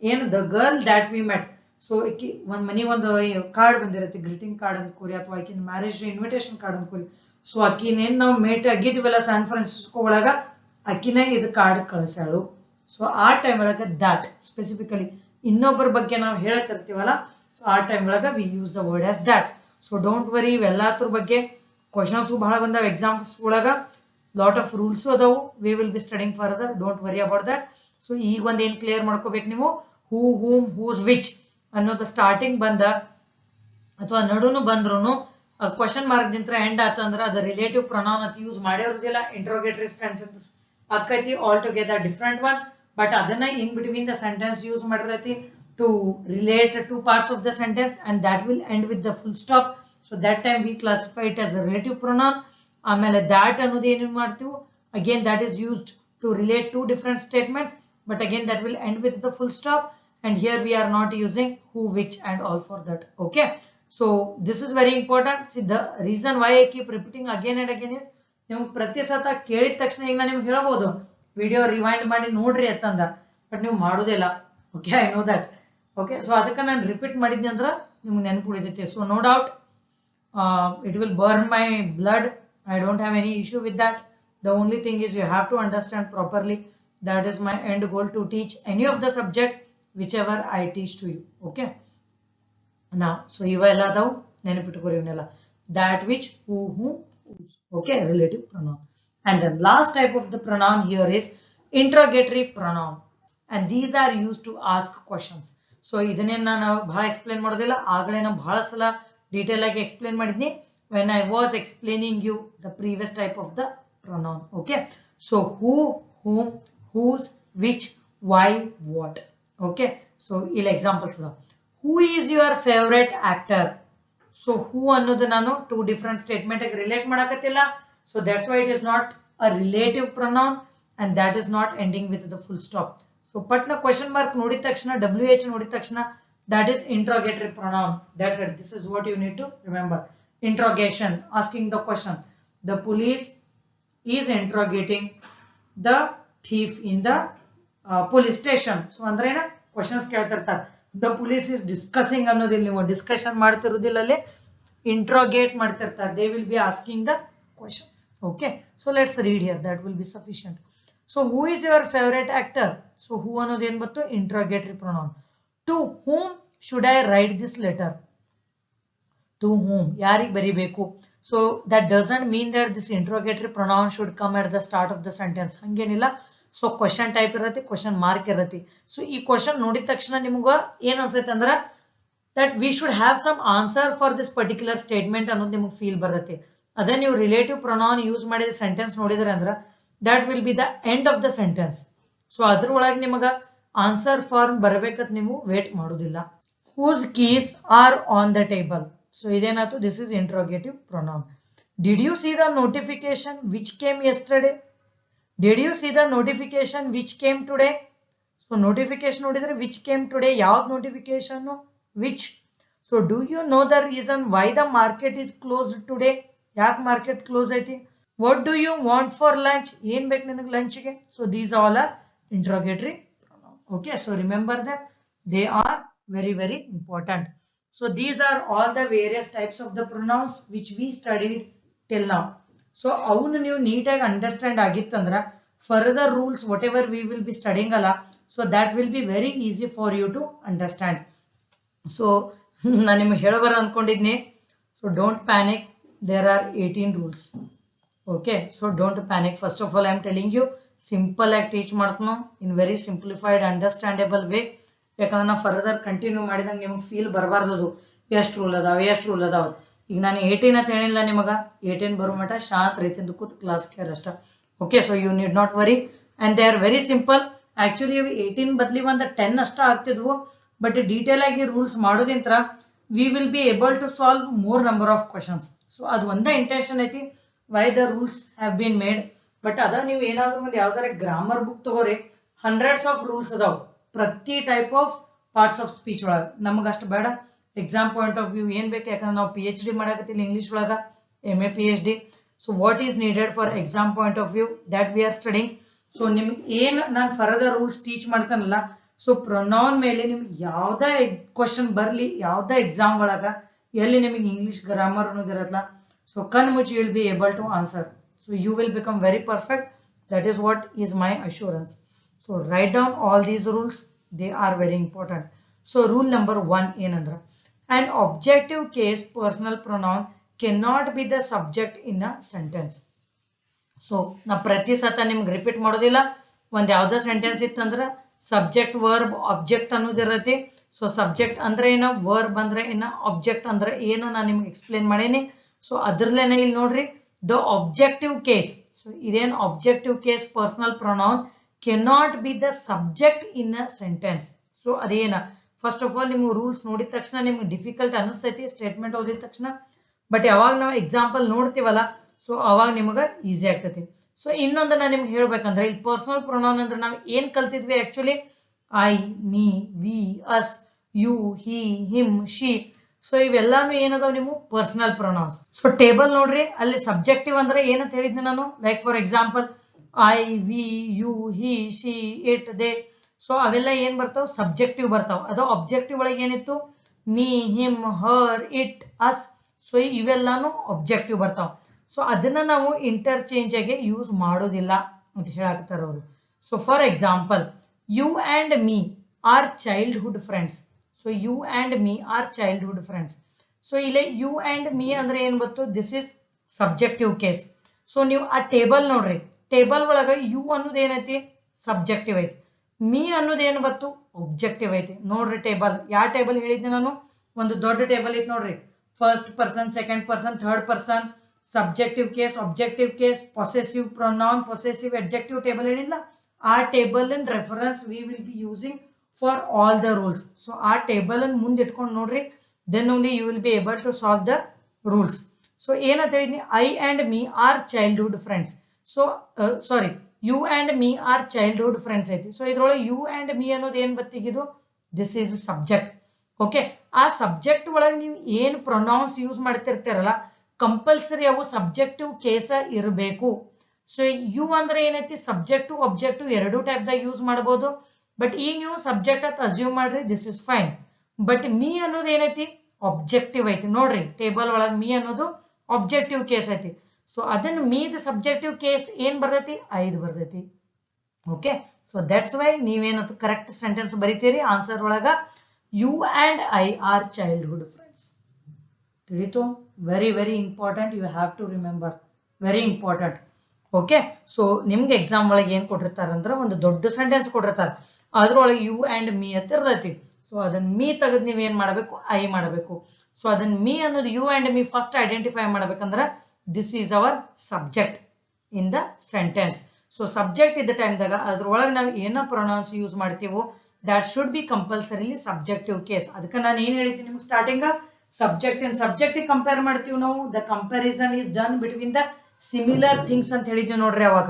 ಏನು the girl that we met, so ಈಕಿ ಒಂದು card ಬಂದಿರತ್ತೆ, greeting card ಅನ್ಕೋರಿ, ಅಥವಾ ಆಕಿನ marriage invitation card ಅನ್ಕೋರಿ. So ಅಕ್ಕಿನೇನ್ ನಾವು ಮೇಟ್ ಆಗಿದ್ವಲ್ಲ ಸ್ಯಾನ್ ಫ್ರಾನ್ಸಿಸ್ಕೋ ಒಳಗ, ಅಕ್ಕಿನ ಇದು ಕಾರ್ಡ್ ಕಳಿಸ್ಯಾಳು. ಸೊ ಆ ಟೈಮ್ ಒಳಗ ದ್ಯಾಟ್ ಸ್ಪೆಸಿಫಿಕಲಿ ಇನ್ನೊಬ್ಬರ ಬಗ್ಗೆ ನಾವು ಹೇಳ್ತಿರ್ತೀವಲ್ಲ, ಸೊ ಆ ಟೈಮ್ ಒಳಗ we use the word as that. So don't worry, ಇವೆಲ್ಲದ್ರ ಬಗ್ಗೆ ಕ್ವಶನ್ಸ್ ಬಹಳ ಬಂದಾವ ಎಕ್ಸಾಮ್ಸ್ ಒಳಗ. ಲಾಟ್ ಆಫ್ ರೂಲ್ಸ್ ಅದಾವು. We will be studying further. Don't worry about that. So ಈಗ ಒಂದ್ ಏನ್ ಕ್ಲಿಯರ್ ಮಾಡ್ಕೋಬೇಕು ನೀವು, ಹೂ, ಹೂಮ್, ಹೂಸ್, ವಿಚ್ ಅನ್ನೋದು ಸ್ಟಾರ್ಟಿಂಗ್ ಬಂದ ಅಥವಾ ನಡುನು ಬಂದ್ರು ಕ್ವಶನ್ ಮಾರ್ಕ್ ದಿಂತ್ರ ಎಂಡ್ ಆತಂದ್ರ ಅದು ರಿಲೇಟಿವ್ ಪ್ರೊನೌನ್ ಅಂತ ಯೂಸ್ ಮಾಡಿರೋದಿಲ್ಲ ಇಂಟ್ರೋಗೇಟರಿ ಸೆಂಟೆನ್ಸ್ ಆಕೈತಿ all together different one but ಅದನ್ನ in between the sentence use ಮಾಡಿರತಿ to relate two parts of the sentence and that will end with the full stop so that time we classify it as the relative pronoun ಆಮೇಲೆ that ಅನ್ನೋದು ಏನು ಮಾಡ್ತೀವಿ again that is used to relate two different statements but again that will end with the full stop and here we are not using who which and all for that okay so this is very important see the reason why I keep repeating again and again is ನಿಮಗೆ ಪ್ರತಿ ಸತ ಕೇಳಿದ ತಕ್ಷಣ ಈಗ ನಾನು ನಿಮ್ಗೆ ಹೇಳ್ಬೋದು video rewind ಮಾಡಿ ನೋಡ್ರಿ ಅಂತಂದ ಬಟ್ ನೀವು ಮಾಡೋದಿಲ್ಲ okay I know that okay so ಅದಕ್ಕೆ ನಾನು ರಿಪೀಟ್ ಮಾಡಿದ್ನಿ ಅಂದ್ರೆ ನಿಮ್ಗೆ ನೆನಪು ಉಳಿತೈತಿ so no doubt it will burn my blood I don't have any issue with that the only thing is you have to understand properly that is my end goal to teach any of the subject whichever I teach to you okay now so ಇವೆಲ್ಲ ಅದಾವು ನೆನಪಿಟ್ಕೋರಿ ಇವನ್ನೆಲ್ಲ that which who whom whose okay relative pronoun and the last type of the pronoun here is interrogatory pronoun and these are used to ask questions so ಇದನ್ನೇ ನಾನು ಬಹಳ explain ಮಾಡೋದಿಲ್ಲ ಆಗಲೇ ನಾನು ಬಹಳ ಸಲ ಡೀಟೇಲ್ ಆಗಿ explain ಮಾಡಿದ್ನಿ when I was explaining you the previous type of the pronoun okay so who whom whose which why what okay so il examples now who is your favorite actor so who ಅನ್ನೋದು ನಾನು two different statement ಗೆ relate ಮಾಡಕತ್ತಿಲ್ಲ so that's why it is not a relative pronoun and that is not ending with the full stop so patna question mark ನೋಡಿದ ತಕ್ಷಣ wh ನೋಡಿದ ತಕ್ಷಣ that is interrogatory pronoun that's it this is what you need to remember interrogation asking the question the police is interrogating the thief in the police station so andre ena questions keltirtar the police is discussing annodilla ನೀವು discussion ಮಾಡ್ತಿರೋದಿಲ್ಲ ಅಲ್ಲಿ interrogate ಮಾಡ್ತಿರ್ತಾರೆ they will be asking the questions okay so let's read here that will be sufficient so who is your favorite actor so who ಅನ್ನೋದು ಏನು ಬಂತು interrogatory pronoun to whom should I write this letter to whom ಯಾರಿಗೆ ಬರಿಬೇಕು so that doesn't mean that this interrogatory pronoun should come at the start of the sentence ಹಂಗೇನಿಲ್ಲ so question type ಇರತ್ತೆ question mark ಇರತ್ತೆ so ಈ question ನೋಡಿದ ತಕ್ಷಣ ನಿಮಗೆ ಏನು ಅನ್ಸುತ್ತೆ ಅಂದ್ರೆ that we should have some answer for this particular statement ಅನ್ನೋದು ನಿಮಗೆ ಫೀಲ್ ಬರುತ್ತೆ ಅದೇ ನೀವು relative pronoun ಯೂಸ್ ಮಾಡಿದ ಸೆಂಟೆನ್ಸ್ ನೋಡಿದ್ರೆ ಅಂದ್ರೆ that will be the end of the sentence so ಅದರ ಒಳಗೆ ನಿಮಗೆ ಆನ್ಸರ್ ಫಾರ್ಮ್ ಬರಬೇಕಂತ ನೀವು ವೇಟ್ ಮಾಡೋದಿಲ್ಲ whose keys are on the table so idenatu this is interrogative pronoun did you see the notification which came yesterday did you see the notification which came today so notification nodidre which came today yav notification which so do you know the reason why the market is closed today yak market close aiti what do you want for lunch yen bek ninage lunch ge so these all are interrogatory pronoun okay so remember that they are very important so these are all the various types of the pronouns which we studied till now so avunu ನೀವು ನೀಟಾಗಿ understand ಆಗಿತ್ತಂದ್ರ further rules whatever we will be studying alla so that will be very easy for you to understand so ನಾನು ನಿಮಗೆ ಹೇಳಬಾರ ಅನ್ಕೊಂಡಿದ್ನಿ so don't panic there are 18 rules okay so don't panic first of all I am telling you simple ಆಗಿ teach ಮಾಡ್ತನೋ in very simplified understandable way ಯಾಕಂದ್ರೆ ನಾ further continue ಮಾಡಿದಂಗೆ ನಿಮಗೆ feel ಬರಬಾರ್ದು ಎಷ್ಟು rule ಅದಾವ ಈಗ ನಾನು 18 ಅಂತ ಹೇಳಿಲ್ಲ ನಿಮಗೆ 18 ಬರೋ ಮಟ ಶಾಂತ ರೀತಿಯಿಂದ ಕೂತು ಕ್ಲಾಸ್ ಕೇರ್ ಅಷ್ಟ okay so you need not worry and they are very simple actually 18 ಬದಲಿ ಒಂದು 10 ಅಷ್ಟ ಆಗ್ತಿದ್ವು ಬಟ್ ಡೀಟೇಲ್ ಆಗಿ ರೂಲ್ಸ್ ಮಾಡೋದಿಂತ್ರ we will be able to solve more number of questions so ಅದು ಒಂದೇ ಇಂಟೆನ್ಷನ್ ಐತಿ why the rules have been made but ಅದ ನೀವು ಏನಾದ್ರೂ ಒಂದು ಯಾವ್ದಾರ ಗ್ರಾಮರ್ ಬುಕ್ ತಗೋರಿ ಹಂಡ್ರೆಡ್ಸ್ ಆಫ್ ರೂಲ್ಸ್ ಅದಾವ ಪ್ರತಿ type of parts of speech ಒಳಗೆ ನಮಗೆ ಅಷ್ಟು ಬೇಡ ಎಕ್ಸಾಮ್ ಪಾಯಿಂಟ್ ಆಫ್ ವ್ಯೂ ಏನ್ ಬೇಕು ಯಾಕಂದ್ರೆ ನಾವು PhD ಮಾಡಕತ್ತಿಲ್ಲ ಇಂಗ್ಲಿಷ್ ಒಳಗ MA PhD so what is needed for exam point of view that we are studying so ನಿಮ್ಗೆ ಏನ್ ನಾನು ಫರ್ದರ್ ರೂಲ್ಸ್ ಟೀಚ್ ಮಾಡ್ತಾನಲ್ಲ ಸೊ ಪ್ರೊನೌನ್ ಮೇಲೆ ನಿಮ್ಗೆ ಯಾವ್ದೇ ಕ್ವಶನ್ ಬರ್ಲಿ ಯಾವ್ದೇ ಎಕ್ಸಾಮ್ ಒಳಗ ಎಲ್ಲಿ ನಿಮಗೆ ಇಂಗ್ಲಿಷ್ ಗ್ರಾಮರ್ ಅನ್ನೋದಿರತ್ತಲ್ಲ ಸೊ ಕಣ್ ಮುಚ್ಚಿ will be able to answer so you will become very perfect that is what is my assurance so write down all these rules they are very important so rule number 1 ಏನಂದ್ರ an objective case personal pronoun cannot be the subject in a sentence so ನಾ ಪ್ರತಿ ಸತ ನಿಮ್ಗೆ repeat ಮಾಡೋದಿಲ್ಲ ಒಂದು ಯಾವುದೇ sentence ಇತ್ತಂದ್ರೆ subject verb object ಅನ್ನೋದು ಇರುತ್ತೆ ಸೊ ಸಬ್ಜೆಕ್ಟ್ ಅಂದ್ರೆ ಏನು ವರ್ಬ್ ಅಂದ್ರೆ ಏನು ಆಬ್ಜೆಕ್ಟ್ ಅಂದ್ರೆ ಏನು ನಾನು ನಿಮ್ಗೆ ಎಕ್ಸ್ಪ್ಲೇನ್ ಮಾಡೀನಿ ಸೊ ಅದ್ರಲ್ಲೇನೆ ಇಲ್ಲಿ ನೋಡ್ರಿ ದ ಆಬ್ಜೆಕ್ಟಿವ್ ಕೇಸ್. ಸೊ ಇದೇನು objective case personal pronoun cannot be the subject in a sentence. So ಅದೇನ ಫಸ್ಟ್ ಆಫ್ ಆಲ್ ನಿಮ್ಗೆ ರೂಲ್ಸ್ ನೋಡಿದ ತಕ್ಷಣ ನಿಮ್ಗೆ ಡಿಫಿಕಲ್ಟ್ ಅನಿಸ್ತೈತಿ ಸ್ಟೇಟ್ಮೆಂಟ್ ಓದಿದ ತಕ್ಷಣ. ಬಟ್ ಯಾವಾಗ ನಾವು ಎಕ್ಸಾಂಪಲ್ ನೋಡ್ತೀವಲ್ಲ ಸೊ ಅವಾಗ ನಿಮಗೆ ಈಸಿ ಆಗ್ತೈತಿ. ಸೊ ಇನ್ನೊಂದು ನಾನು ನಿಮ್ಗೆ ಹೇಳ್ಬೇಕಂದ್ರೆ ಇಲ್ಲಿ ಪರ್ಸನಲ್ ಪ್ರೊನೌನ್ ಅಂದ್ರೆ ನಾವು ಏನ್ ಕಲ್ತಿದ್ವಿ actually I, me, we, us, you, he, him, she. So ಇವೆಲ್ಲಾನು ಏನದಾವ್ ನೀವು ಪರ್ಸನಲ್ ಪ್ರೊನೌನ್ಸ್. ಸೊ ಟೇಬಲ್ ನೋಡ್ರಿ ಅಲ್ಲಿ ಸಬ್ಜೆಕ್ಟಿವ್ ಅಂದ್ರೆ ಏನಂತ ಹೇಳಿದ್ನಿ ನಾನು, like for example I, we, you, he, she, it, they. So ಅವೆಲ್ಲ ಏನ್ ಬರ್ತಾವ ಸಬ್ಜೆಕ್ಟಿವ್ ಬರ್ತಾವ. ಅದು ಆಬ್ಜೆಕ್ಟಿವ್ ಒಳಗೆ ಏನಿತ್ತು me, him, her, it, us. So ಇವೆಲ್ಲಾನು ಆಬ್ಜೆಕ್ಟಿವ್ ಬರ್ತಾವ. ಸೊ ಅದನ್ನ ನಾವು ಇಂಟರ್ಚೇಂಜ್ ಆಗಿ ಯೂಸ್ ಮಾಡೋದಿಲ್ಲ ಅಂತ ಹೇಳಾಕ್ತಾರ ಅವರು. So for example you and me are childhood friends. So you and me are childhood friends. So ಇಲ್ಲಿ ಯು ಅಂಡ್ ಮೀ ಅಂದ್ರೆ ಏನ್ ಬಂತು, this is subjective case. So ನೀವು ಆ ಟೇಬಲ್ ನೋಡ್ರಿ, ಟೇಬಲ್ ಒಳಗ ಯು ಅನ್ನೋದು ಏನೈತಿ ಸಬ್ಜೆಕ್ಟಿವ್ ಐತಿ, ಮೀ ಅನ್ನೋದು ಏನ್ ಬಂತು ಒಬ್ಜೆಕ್ಟಿವ್ ಐತಿ. ನೋಡ್ರಿ ಟೇಬಲ್, ಯಾವ ಟೇಬಲ್ ಹೇಳಿದ್ನಿ ನಾನು, ಒಂದು ದೊಡ್ಡ ಟೇಬಲ್ ಐತಿ ನೋಡ್ರಿ, first person, second person, third person, subjective case, objective case, possessive pronoun, possessive adjective table ಹೇಳಿಲ್ಲ. ಆ table in reference we will be using for all the rules. So ಆ ಟೇಬಲ್ ಅನ್ನು ಮುಂದೆ ಇಟ್ಕೊಂಡು ನೋಡ್ರಿ, then only you will be able to solve the rules. So ಏನಂತ ಹೇಳಿದ್ನಿ, I and me are childhood friends. So sorry, you and me are childhood friends ಐತಿ. So ಇದ್ರೊಳಗೆ you and me ಅನ್ನೋದು ಏನ್ ಬತ್ತಿಗಿದು, ದಿಸ್ ಈಸ್ ಸಬ್ಜೆಕ್ಟ್. ಓಕೆ, ಆ subject ಒಳಗೆ ನೀವು ಏನ್ ಪ್ರೊನೌನ್ಸ್ ಯೂಸ್ ಮಾಡ್ತಿರ್ತೀರಲ್ಲ ಕಂಪಲ್ಸರಿ ಅವು ಸಬ್ಜೆಕ್ಟಿವ್ ಕೇಸ ಇರಬೇಕು. ಸೊ ಯು ಅಂದ್ರೆ ಏನೈತಿ ಸಬ್ಜೆಕ್ಟಿವ್ ಒಬ್ಜೆಕ್ಟಿವ್ ಎರಡು ಟೈಪ್ದಾಗ ಯೂಸ್ ಮಾಡಬಹುದು. ಬಟ್ ಈಗ ನೀವು ಸಬ್ಜೆಕ್ಟ್ ಅಂತ ಅಸ್ಯೂಮ್ ಮಾಡ್ರಿ, this is fine. But me ಅನ್ನೋದು ಏನೈತಿ ಆಬ್ಜೆಕ್ಟಿವ್ ಐತಿ. ನೋಡ್ರಿ ಟೇಬಲ್ ಒಳಗೆ ಮೀ ಅನ್ನೋದು ಆಬ್ಜೆಕ್ಟಿವ್ ಕೇಸ್ ಐತಿ. ಸೊ ಅದನ್ನ ಮೀದ ಸಬ್ಜೆಕ್ಟಿವ್ ಕೇಸ್ ಏನ್ ಬರ್ತೈತಿ, ಐದು ಬರ್ತೈತಿ. ಓಕೆ, ಸೊ ದಟ್ಸ್ ವೈ ನೀವೇನಂತ ಕರೆಕ್ಟ್ ಸೆಂಟೆನ್ಸ್ ಬರೀತೀರಿ ಆನ್ಸರ್ ಒಳಗ, you and I are childhood friends. ತಿಳಿತು? Very very important, you have to remember, very important. Okay, so ನಿಮ್ಗೆ ಎಕ್ಸಾಮ್ ಒಳಗೆ ಏನ್ ಕೊಟ್ಟಿರ್ತಾರ ಅಂದ್ರೆ ಒಂದು ದೊಡ್ಡ ಸೆಂಟೆನ್ಸ್ ಕೊಟ್ಟಿರ್ತಾರೆ, ಅದ್ರೊಳಗೆ ಯು ಅಂಡ್ ಮೀ ಅಂತ ಇರ್ತೈತಿ. ಸೊ ಅದನ್ನ ಮೀ ತೆಗೆದು ನೀವ್ ಏನ್ ಮಾಡಬೇಕು, ಐ ಮಾಡಬೇಕು. ಸೊ ಅದನ್ನ ಮೀ ಅನ್ನೋದು you and me first identify ಮಾಡ್ಬೇಕಂದ್ರೆ this is our subject in the sentence. So subject ಇದ್ದ ಟೈಮ್ದಾಗ ಅದ್ರೊಳಗೆ ನಾವು ಏನೋ ಪ್ರೊನೌನ್ಸ್ ಯೂಸ್ ಮಾಡ್ತೀವೋ that should be compulsorily subjective case. ಅದಕ್ಕೆ ನಾನು ಏನ್ ಹೇಳಿದ್ದೀನಿ ನಿಮ್ಗೆ starting, subject and subject compare ಮಾಡ್ತೀವಿ ನಾವು, the comparison is done between the similar things ಅಂತ ಹೇಳಿದ್ವಿ ನೋಡ್ರಿ ಅವಾಗ.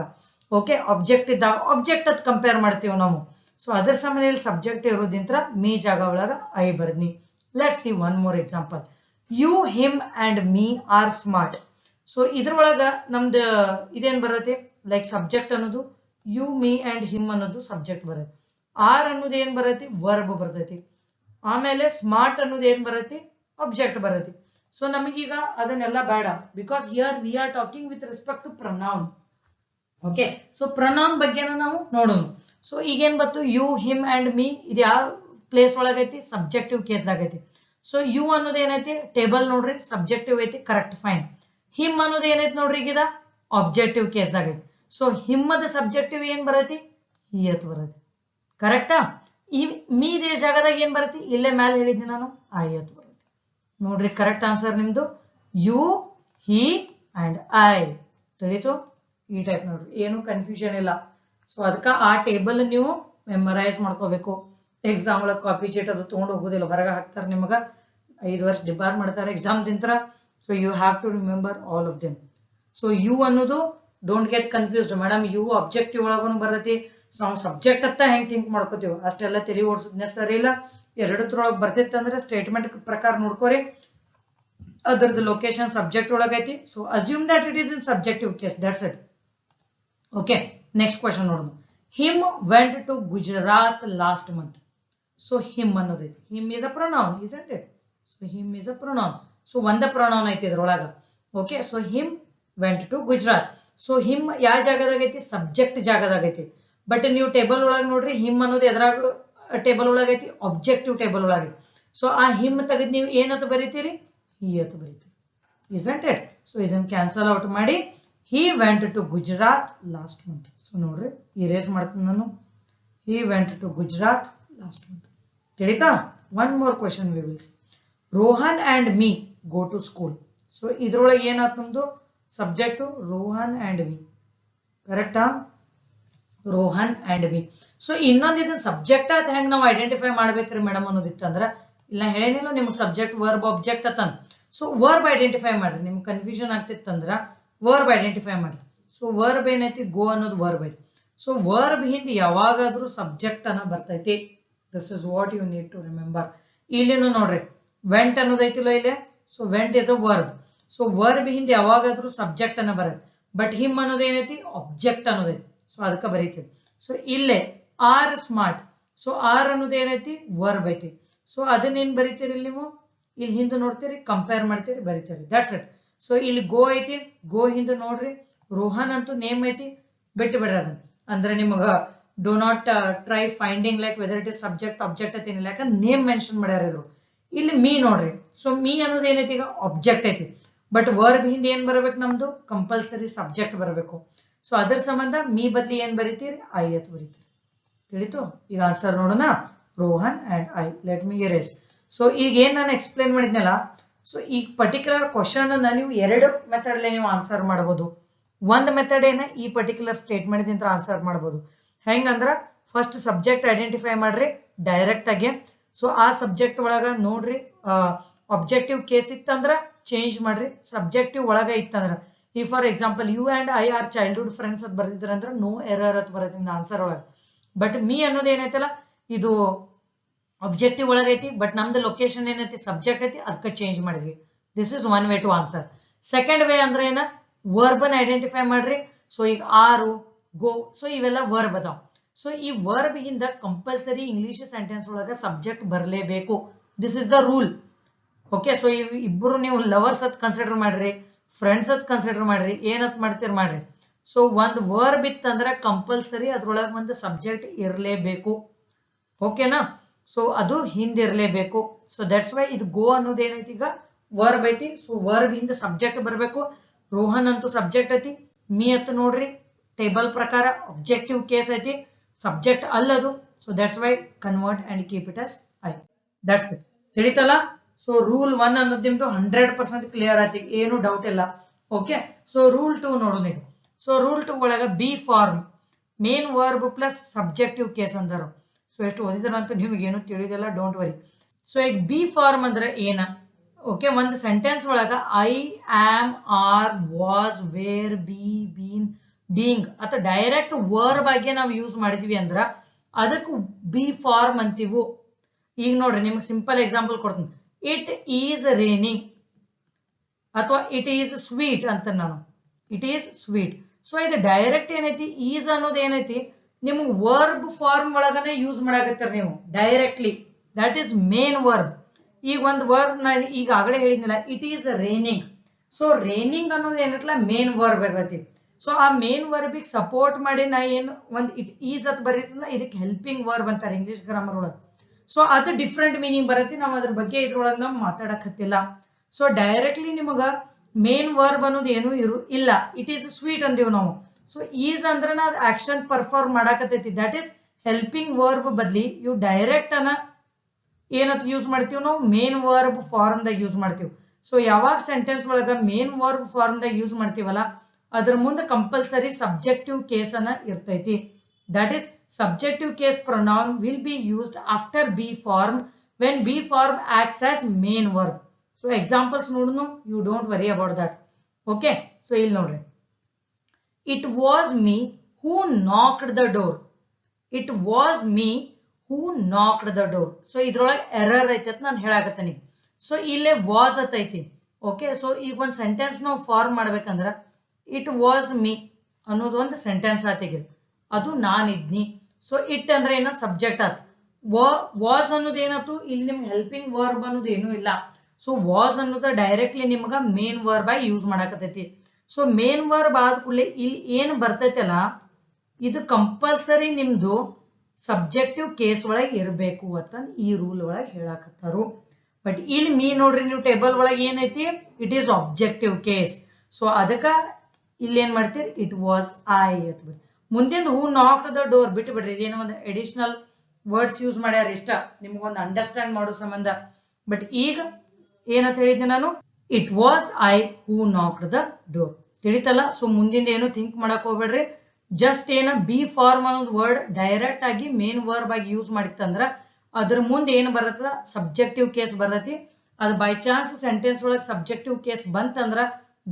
ಓಕೆ, ಆಬ್ಜೆಕ್ಟ್ ಇದ್ದಾಗ ಆಬ್ಜೆಕ್ಟ್ ಅದ್ ಕಂಪೇರ್ ಮಾಡ್ತೀವಿ ನಾವು. ಸೊ ಅದರ ಸಮಯದಲ್ಲಿ ಸಬ್ಜೆಕ್ಟ್ ಇರೋದಿಂತ್ರ ಮೀ ಜಾಗ ಒಳಗ ಐ ಬರ್ದ್ನಿ. Let's see one more example, you, him and me are smart. So ಇದ್ರೊಳಗ ನಮ್ದು ಇದೇನ್ ಬರುತ್ತೆ, ಲೈಕ್ ಸಬ್ಜೆಕ್ಟ್ ಅನ್ನೋದು ಯು, ಮೀ ಅಂಡ್ ಹಿಮ್ ಅನ್ನೋದು ಸಬ್ಜೆಕ್ಟ್ ಬರುತ್ತೆ. ಆರ್ ಅನ್ನೋದು ಏನ್ ಬರೈತಿ, ವರ್ಬ್ ಬರ್ತೈತಿ. ಆಮೇಲೆ ಸ್ಮಾರ್ಟ್ ಅನ್ನೋದು ಏನ್ ಬರೈತಿ, ಆಬ್ಜೆಕ್ಟ್ ಬರೈತಿ. ಸೊ ನಮಗೀಗ ಅದನ್ನೆಲ್ಲ ಬೇಡ, because here we are talking with respect to pronoun. Okay, so pronoun ಬಗ್ಗೆ ನಾವು ನೋಡೋಣ. ಸೊ ಈಗೇನ್ ಬಂತು, ಯು, ಹಿಮ್ ಅಂಡ್ ಮೀ, ಇದು ಯಾವ ಪ್ಲೇಸ್ ಒಳಗೈತಿ, ಸಬ್ಜೆಕ್ಟಿವ್ ಕೇಸ್ ಆಗೈತಿ. ಸೊ ಯು ಅನ್ನೋದು ಏನೈತಿ ಟೇಬಲ್ ನೋಡ್ರಿ, ಸಬ್ಜೆಕ್ಟಿವ್ ಐತಿ, ಕರೆಕ್ಟ್ ಫೈನ್. ಹಿಮ್ ಅನ್ನೋದು ಏನೈತಿ ನೋಡ್ರಿ, ಈಗಿದ ಆಬ್ಜೆಕ್ಟಿವ್ ಕೇಸ್ ಆಗೈತಿ. ಸೊ ಹಿಮ್ಮದ ಸಬ್ಜೆಕ್ಟಿವ್ ಏನ್ ಬರೈತಿ, ಹಿಯತ್ ಬರೈತಿ. ಕರೆಕ್ಟಾ? ಈ ಮೀದೇ ಜಾಗದಾಗ ಏನ್ ಬರತಿ, ಇಲ್ಲೇ ಮೇಲೆ ಹೇಳಿದ್ನಿ ನಾನು, ಐಯತ್ ಬರುತ್ತೆ. ನೋಡ್ರಿ ಕರೆಕ್ಟ್ ಆನ್ಸರ್ ನಿಮ್ದು ಯು, ಹಿ ಅಂಡ್ ಐ. ತಿಳಿತು? ಈ ಟೈಪ್ ನೋಡ್ರಿ, ಏನು ಕನ್ಫ್ಯೂಷನ್ ಇಲ್ಲ. ಸೊ ಅದಕ್ಕ ಆ ಟೇಬಲ್ ನೀವು ಮೆಮರೈಸ್ ಮಾಡ್ಕೋಬೇಕು. ಎಕ್ಸಾಮ್ ಒಳಗೆ ಕಾಪಿ ಚೀಟ್ ಅದು ತಗೊಂಡು ಹೋಗೋದಿಲ್ಲ, ಹೊರಗೆ ಹಾಕ್ತಾರೆ ನಿಮಗ, 5 ವರ್ಷ ಡಿಬಾರ್ ಮಾಡ್ತಾರೆ ಎಕ್ಸಾಮ್ ದಿಂತ್ರ. So you have to remember all of them. So you ಅನ್ನೋದು don't get confused madam, you objective ಒಳಗೂ ಬರತಿ. ಸೊ ನಾವು ಸಬ್ಜೆಕ್ಟ್ ಅಂತ ಹೆಂಗ್ ಥಿಂಕ್ ಮಾಡ್ಕೋತೀವಿ ಅಷ್ಟೆಲ್ಲ ತಲೆ ಓಡಿಸೋದ್ ನೆಸರಿ ಇಲ್ಲ. ಎರಡತ್ರೊಳಗೆ ಬರ್ತಿತ್ತು ಅಂದ್ರೆ ಸ್ಟೇಟ್ಮೆಂಟ್ ಪ್ರಕಾರ ನೋಡ್ಕೋರಿ, ಅದರದ್ದು ಲೊಕೇಶನ್ ಸಬ್ಜೆಕ್ಟ್ ಒಳಗೈತಿ. So assume that it is in subjective case, that's it. Okay, next question ನೋಡೋಣ. Him went to Gujarat last month. So him ಅನ್ನೋದೈತಿ, him is a pronoun, isn't it? So him is a pronoun. So ಒಂದೇ pronoun ಐತಿ ಇದ್ರೊಳಗ. Okay, so him went to Gujarat. So him ಯಾವ ಜಾಗದಾಗ ಐತಿ, subject ಜಾಗದಾಗ ಐತಿ. ಬಟ್ ನೀವು ಟೇಬಲ್ ಒಳಗೆ ನೋಡ್ರಿ, ಹಿಮ್ ಅನ್ನೋದು ಎದ್ರಾಗ ಟೇಬಲ್ ಒಳಗೈತಿ, ಆಬ್ಜೆಕ್ಟಿವ್ ಟೇಬಲ್ ಒಳಗೆ. ಸೊ ಆ ಹಿಮ್ ತೆಗೆದು ನೀವು ಏನಂತ ಬರೀತೀರಿ, ಹಿ ಅಂತ ಬರೀತೀರಿ, isn't it? ಸೊ ಇದನ್ನ ಕ್ಯಾನ್ಸಲ್ ಔಟ್ ಮಾಡಿ, he went to Gujarat last month. So ನೋಡ್ರಿ ಇರೇಸ್ ಮಾಡ್ತೀನಿ ನಾನು, he went to Gujarat last month. ತಿಳಿತಾ? One more question we will see. Rohan and me go to school. So ಇದ್ರೊಳಗೆ ಏನಾಯ್ತು ನಮ್ದು subject Rohan and we. ಕರೆಕ್ಟಾ? Rohan and we. So ಇನ್ನೊಂದು ಇದನ್ನ ಸಬ್ಜೆಕ್ಟ್ ಅದ್ ಹೆಂಗ್ ನಾವು ಐಡೆಂಟಿಫೈ ಮಾಡ್ಬೇಕ್ರಿ ಮೇಡಮ್ ಅನ್ನೋದಿತ್ತಂದ್ರ, ಇಲ್ಲ ಹೇಳಿನಿಲ್ಲ ನಿಮ್ಗೆ ಸಬ್ಜೆಕ್ಟ್ ವರ್ಬ್ ಆಬ್ಜೆಕ್ಟ್ ಅತನ್. ಸೊ ವರ್ಬ್ ಐಡೆಂಟಿಫೈ ಮಾಡ್ರಿ. ನಿಮ್ಗೆ ಕನ್ಫ್ಯೂಷನ್ ಆಗ್ತಿತ್ತಂದ್ರ ವರ್ಬ್ ಐಡೆಂಟಿಫೈ ಮಾಡ್ರಿ. ಸೊ ವರ್ಬ್ ಏನೈತಿ, ಗೋ ಅನ್ನೋದು ವರ್ಬ್ ಐತಿ. ಸೊ ವರ್ಬ್ ಹಿಂದೆ ಯಾವಾಗಾದ್ರೂ ಸಬ್ಜೆಕ್ಟ್ ಅನ್ನ ಬರ್ತೈತಿ. This is what you need to remember. ಇಲ್ಲಿನೂ ನೋಡ್ರಿ ವೆಂಟ್ ಅನ್ನೋದೈತಿಲ್ಲ ಇಲ್ಲೇ. So went is a verb. So verb ಹಿಂದೆ ಯಾವಾಗಾದ್ರೂ ಸಬ್ಜೆಕ್ಟ್ ಅನ್ನ ಬರುತ್ತೆ. ಬಟ್ ಹಿಮ್ ಅನ್ನೋದು ಏನೈತಿ, ಆಬ್ಜೆಕ್ಟ್ ಅನ್ನೋದೈತಿ. ಸೊ ಅದಕ್ಕೆ ಬರೀತೀವಿ. ಸೊ ಇಲ್ಲೇ ಆರ್ ಸ್ಮಾರ್ಟ್. ಸೊ ಆರ್ ಅನ್ನೋದು ಏನೈತಿ, ವರ್ಬ್ ಐತಿ. ಸೊ ಅದನ್ನೇನ್ ಬರೀತೀರಿ ನೀವು, ಇಲ್ಲಿ ಹಿಂದೆ ನೋಡ್ತೀರಿ, ಕಂಪೇರ್ ಮಾಡ್ತೀರಿ, ಬರೀತೀರಿ. That's it. ಸೊ ಇಲ್ಲಿ ಗೋ ಐತಿ, ಗೋ ಹಿಂದೆ ನೋಡ್ರಿ ರೋಹನ್ ಅಂತೂ ನೇಮ್ ಐತಿ, ಬಿಟ್ಟು ಬಿಡ್ರಿ ಅದನ್ನ. ಅಂದ್ರೆ ನಿಮಗ do not try finding like weather it is subject object ಐತಿ ಏನಿಲ್ಲ, ಯಾಕಂದ್ರೆ ನೇಮ್ ಮೆನ್ಷನ್ ಮಾಡ್ಯಾರ ಇದ್ರು. ಇಲ್ಲಿ ಮೀ ನೋಡ್ರಿ. ಸೊ ಮೀ ಅನ್ನೋದು ಏನೈತಿ, ಈಗ ಆಬ್ಜೆಕ್ಟ್ ಐತಿ. ಬಟ್ ವರ್ಬ್ ಹಿಂದೆ ಏನ್ ಬರಬೇಕು ನಮ್ದು, ಕಂಪಲ್ಸರಿ ಸಬ್ಜೆಕ್ಟ್ ಬರಬೇಕು. ಸೊ ಅದ್ರ ಸಂಬಂಧ ಮೀ ಬದ್ಲಿ ಏನ್ ಬರೀತೀರಿ, ಐ ಅಂತ ಬರೀತೀರಿ. ತಿಳಿತು? ಈಗ ಆನ್ಸರ್ ನೋಡೋಣ. Rohan and I. Let me erase. So ಈಗ ಏನ್ ನಾನು ಎಕ್ಸ್ಪ್ಲೇನ್ ಮಾಡಿದ್ನಲ್ಲ, ಸೊ ಈ ಪರ್ಟಿಕ್ಯುಲರ್ ಕ್ವಶನ್ ಅನ್ನ ನೀವು ಎರಡು ಮೆಥಡ್ ನೀವು ಆನ್ಸರ್ ಮಾಡಬಹುದು. ಒಂದ್ ಮೆಥಡ್ ಏನ, ಈ ಪರ್ಟಿಕ್ಯುಲರ್ ಸ್ಟೇಟ್ಮೆಂಟ್ ಇಂದ ಆನ್ಸರ್ ಮಾಡಬಹುದು. ಹೆಂಗಂದ್ರ ಫಸ್ಟ್ ಸಬ್ಜೆಕ್ಟ್ ಐಡೆಂಟಿಫೈ ಮಾಡ್ರಿ ಡೈರೆಕ್ಟ್ ಆಗಿ. ಸೊ ಆ ಸಬ್ಜೆಕ್ಟ್ ಒಳಗ ನೋಡ್ರಿ ಆಬ್ಜೆಕ್ಟಿವ್ ಕೇಸ್ ಇತ್ತಂದ್ರ ಚೇಂಜ್ ಮಾಡ್ರಿ. ಸಬ್ಜೆಕ್ಟಿವ್ ಒಳಗ ಇತ್ತಂದ್ರ, ಈ for example you and I are childhood friends ಅಂತ ಬರ್ದಿದ್ರ ಅಂದ್ರೆ ನೋ ಎರರ್ ಅಂತ ಬರುತ್ತೆ ನಿಮ್ದು ಆನ್ಸರ್ ಒಳಗ. ಬಟ್ ಮೀ ಅನ್ನೋದು ಏನೈತಲ್ಲ, ಇದು ಆಬ್ಜೆಕ್ಟಿವ್ ಒಳಗೈತಿ, ಬಟ್ ನಮ್ದು ಲೊಕೇಶನ್ ಏನೈತಿ, ಸಬ್ಜೆಕ್ಟ್ ಐತಿ, ಅದಕ್ಕೆ ಚೇಂಜ್ ಮಾಡಿದ್ವಿ. This is one way to answer. Second way ಅಂದ್ರೆ ಏನ, ವರ್ಬ್ ಅನ್ನ ಐಡೆಂಟಿಫೈ ಮಾಡ್ರಿ. ಸೊ ಈಗ ಆರು, ಗೋ, ಸೊ ಇವೆಲ್ಲ ವರ್ಬ್ ಅದಾವ. ಸೊ ಈ ವರ್ಬ್ ಹಿಂದ ಕಂಪಲ್ಸರಿ ಇಂಗ್ಲಿಷ್ ಸೆಂಟೆನ್ಸ್ ಒಳಗ ಸಬ್ಜೆಕ್ಟ್ ಬರಲೇಬೇಕು. This is the rule. Okay. So ಇಬ್ಬರು ನೀವು ಲವರ್ಸ್ ಅತ್ ಕನ್ಸಿಡರ್ ಮಾಡ್ರಿ, ಫ್ರೆಂಡ್ಸ್ ಅತ್ ಕನ್ಸಿಡರ್ ಮಾಡ್ರಿ, ಏನತ್ ಮಾಡ್ತೀರಿ ಮಾಡ್ರಿ. ಸೊ ಒಂದ್ ವರ್ಬ್ ಇತ್ತಂದ್ರೆ ಕಂಪಲ್ಸರಿ ಅದ್ರೊಳಗೆ ಒಂದು ಸಬ್ಜೆಕ್ಟ್ ಇರಲೇಬೇಕು. ಓಕೆನಾ? ಸೊ ಅದು ಹಿಂದಿರ್ಲೇಬೇಕು. ಸೊ ದಟ್ಸ್ ವೈ ಇದು ಗೋ ಅನ್ನೋದು ಏನೈತಿ, ಈಗ ವರ್ಬ್ ಐತಿ. ಸೊ ವರ್ಬ್ ಹಿಂದ ಸಬ್ಜೆಕ್ಟ್ ಬರಬೇಕು. ರೋಹನ್ ಅಂತೂ ಸಬ್ಜೆಕ್ಟ್ ಐತಿ. ಮೀ ಅಂತ ನೋಡ್ರಿ ಟೇಬಲ್ ಪ್ರಕಾರ ಆಬ್ಜೆಕ್ಟಿವ್ ಕೇಸ್ ಐತಿ, ಸಬ್ಜೆಕ್ಟ್ ಅಲ್ಲದು. So that's why convert and keep it as I. That's it. ತಿಳಿತಲ್ಲ? ಸೊ ರೂಲ್ 1 ಅನ್ನೋದು ನಿಮ್ದು 100% ಕ್ಲಿಯರ್ ಆಯ್ತು, ಏನು ಡೌಟ್ ಇಲ್ಲ. ಓಕೆ. ಸೊ ರೂಲ್ 2 ನೋಡೋಣ ಈಗ. ಸೊ ರೂಲ್ 2 ಒಳಗ be form main verb plus subjective case ಅಂದರು. ಸೊ ಎಷ್ಟು ಓದಿದ್ರ ಅಂತ ನಿಮ್ಗೆ ಏನು ತಿಳಿದಿಲ್ಲ, ಡೋಂಟ್ ವರಿ. ಸೊ ಈಗ ಬಿ ಫಾರ್ಮ್ ಅಂದ್ರೆ ಏನ, ಓಕೆ, ಒಂದು ಸೆಂಟೆನ್ಸ್ ಒಳಗ I am are was were be been being ಅಥವಾ ಡೈರೆಕ್ಟ್ ವರ್ಬ್ ಆಗಿ ನಾವು ಯೂಸ್ ಮಾಡಿದ್ವಿ ಅಂದ್ರ ಅದಕ್ಕೆ ಬಿ ಫಾರ್ಮ್ ಅಂತೀವು. ಈಗ ನೋಡ್ರಿ ನಿಮ್ಗೆ ಸಿಂಪಲ್ ಎಕ್ಸಾಂಪಲ್ ಕೊಡ್ತೀನಿ. ಇಟ್ ಈಸ್ ರೇನಿಂಗ್ ಅಥವಾ ಇಟ್ ಈಸ್ ಸ್ವೀಟ್ ಅಂತ ನಾನು, ಇಟ್ ಈಸ್ ಸ್ವೀಟ್. ಸೊ ಇದು ಡೈರೆಕ್ಟ್ ಏನೈತಿ, ಈಸ್ ಅನ್ನೋದು ಏನೈತಿ ನಿಮ್ಗೆ ವರ್ಬ್ ಫಾರ್ಮ್ ಒಳಗನೆ ಯೂಸ್ ಮಾಡಾಕತ್ತೀರ ನೀವು directly. That is main verb. ಈಗ ಒಂದು ವರ್ಬ್ ನಾನು ಈಗ ಆಗಲೇ ಹೇಳಿದ್ನಲ್ಲ, it is raining. So raining ಅನ್ನೋದು ಏನೈತಲ್ಲ ಮೇನ್ ವರ್ಬ್ ಇರ್ತೈತಿ. ಸೊ ಆ ಮೇನ್ ವರ್ಬಿಗೆ ಸಪೋರ್ಟ್ ಮಾಡಿ ನಾ ಏನು ಒಂದು ಇಟ್ ಈಸ್ ಅಂತ ಬರೀತಲ್ಲ, ಇದಕ್ಕೆ ಹೆಲ್ಪಿಂಗ್ ವರ್ಬ್ ಅಂತಾರೆ ಇಂಗ್ಲಿಷ್ ಗ್ರಾಮರ್ ಒಳಗೆ. ಸೊ ಅದು ಡಿಫ್ರೆಂಟ್ ಮೀನಿಂಗ್ ಬರುತ್ತೆ. ನಾವು ಅದ್ರ ಬಗ್ಗೆ ಇದ್ರೊಳಗೆ ನಾವು ಮಾತಾಡಕತ್ತಿಲ್ಲ. ಸೊ ಡೈರೆಕ್ಟ್ಲಿ ನಿಮಗ ಮೇನ್ ವರ್ಬ್ ಅನ್ನೋದು ಏನು ಇಲ್ಲ. ಇಟ್ ಈಸ್ ಸ್ವೀಟ್ ಅಂದೀವಿ ನಾವು. ಸೊ ಈಸ್ ಅಂದ್ರೆ ಅದು ಆಕ್ಷನ್ ಪರ್ಫಾರ್ಮ್ ಮಾಡಾಕತ್ತೈತಿ. ದಟ್ ಈಸ್ ಹೆಲ್ಪಿಂಗ್ ವರ್ಬ್ ಬದ್ಲಿ ಇವು ಡೈರೆಕ್ಟ್ ಅನ್ನ ಏನಂತ ಯೂಸ್ ಮಾಡ್ತೀವಿ ನಾವು, ಮೇನ್ ವರ್ಬ್ ಫಾರ್ಮ್ ದಾಗ ಯೂಸ್ ಮಾಡ್ತೀವಿ. ಸೊ ಯಾವಾಗ ಸೆಂಟೆನ್ಸ್ ಒಳಗ ಮೇನ್ ವರ್ಬ್ ಫಾರ್ಮ್ ದಾಗ ಯೂಸ್ ಮಾಡ್ತೀವಲ್ಲ ಅದ್ರ ಮುಂದೆ ಕಂಪಲ್ಸರಿ ಸಬ್ಜೆಕ್ಟಿವ್ ಕೇಸ್ ಅನ್ನ ಇರ್ತೈತಿ. That is subjective case pronoun will be used after be form when be form acts as main verb. So examples nodunu, you don't worry about that. Okay. So il nodri, it was me who knocked the door. It was me who knocked the door. So idrolag error aithe anta nan helagathani. So ille was ataithi. Okay. So ಈಗ ಒಂದು sentence ನಾವು form ಮಾಡ್ಬೇಕಂದ್ರ it was me ಅನ್ನೋದು ಒಂದು sentence ಆತಿಗೆ, ಅದು ನಾನಿದ್ನಿ. So it ಅಂದ್ರೆ ಏನ subject ಆತ್. ವಾಸ್ ಅನ್ನೋದು ಏನಾಯ್ತು, ಇಲ್ಲಿ ನಿಮ್ಗೆ ಹೆಲ್ಪಿಂಗ್ ವರ್ಬ್ ಅನ್ನೋದು ಏನೂ ಇಲ್ಲ. ಸೊ ವಾಸ್ ಅನ್ನೋದು ಡೈರೆಕ್ಟ್ಲಿ ನಿಮ್ಗ ಮೇನ್ ವರ್ಬ್ ಆಗಿ ಯೂಸ್ ಮಾಡಾಕತೈತಿ. ಸೊ ಮೇನ್ ವರ್ಬ್ ಆದ ಕೂಡಲೇ ಇಲ್ಲಿ ಏನ್ ಬರ್ತೈತಲ್ಲ ಇದು ಕಂಪಲ್ಸರಿ ನಿಮ್ದು ಸಬ್ಜೆಕ್ಟಿವ್ ಕೇಸ್ ಒಳಗೆ ಇರಬೇಕು ಅಂತ ಈ ರೂಲ್ ಒಳಗೆ ಹೇಳಾಕತ್ತಾರು. ಬಟ್ ಇಲ್ಲಿ ಮೀ ನೋಡ್ರಿ ನೀವು ಟೇಬಲ್ ಒಳಗೆ ಏನೈತಿ, it is objective case. So ಅದಕ್ಕ ಇಲ್ಲಿ ಏನ್ ಮಾಡ್ತೀರಿ, ಇಟ್ ವಾಸ್ ಐ ಅಂತ. ಮುಂದಿನ ಹೂ ನಾಕ್ ದ ಡೋರ್ ಬಿಟ್ಟು ಬಿಡ್ರಿ, ಇದೇನೋ ಒಂದು ಅಡಿಷನಲ್ ವರ್ಡ್ಸ್ ಯೂಸ್ ಮಾಡ್ಯಾರ ಇಷ್ಟ ನಿಮ್ಗೊಂದು ಅಂಡರ್ಸ್ಟ್ಯಾಂಡ್ ಮಾಡೋ ಸಂಬಂಧ. ಬಟ್ ಈಗ ಏನಂತ ಹೇಳಿದ್ದೆ ನಾನು, it was I who knocked the door. ತಿಳಿತಲ್ಲ. ಸೊ ಮುಂದಿಂದ ಏನು ಥಿಂಕ್ ಮಾಡಕ್ ಹೋಗ್ಬೇಡ್ರಿ. ಜಸ್ಟ್ ಏನ ಬಿ ಫಾರ್ಮ್ ಅನ್ನೋದು ವರ್ಡ್ ಡೈರೆಕ್ಟ್ ಆಗಿ ಮೇನ್ ವರ್ಬ್ ಆಗಿ ಯೂಸ್ ಮಾಡಿತ್ತಂದ್ರ ಅದ್ರ ಮುಂದೆ ಏನು ಬರತ್ತ ಸಬ್ಜೆಕ್ಟಿವ್ ಕೇಸ್ ಬರತಿ. ಅದು ಬೈ ಚಾನ್ಸ್ ಸೆಂಟೆನ್ಸ್ ಒಳಗೆ ಸಬ್ಜೆಕ್ಟಿವ್ ಕೇಸ್ ಬಂತಂದ್ರ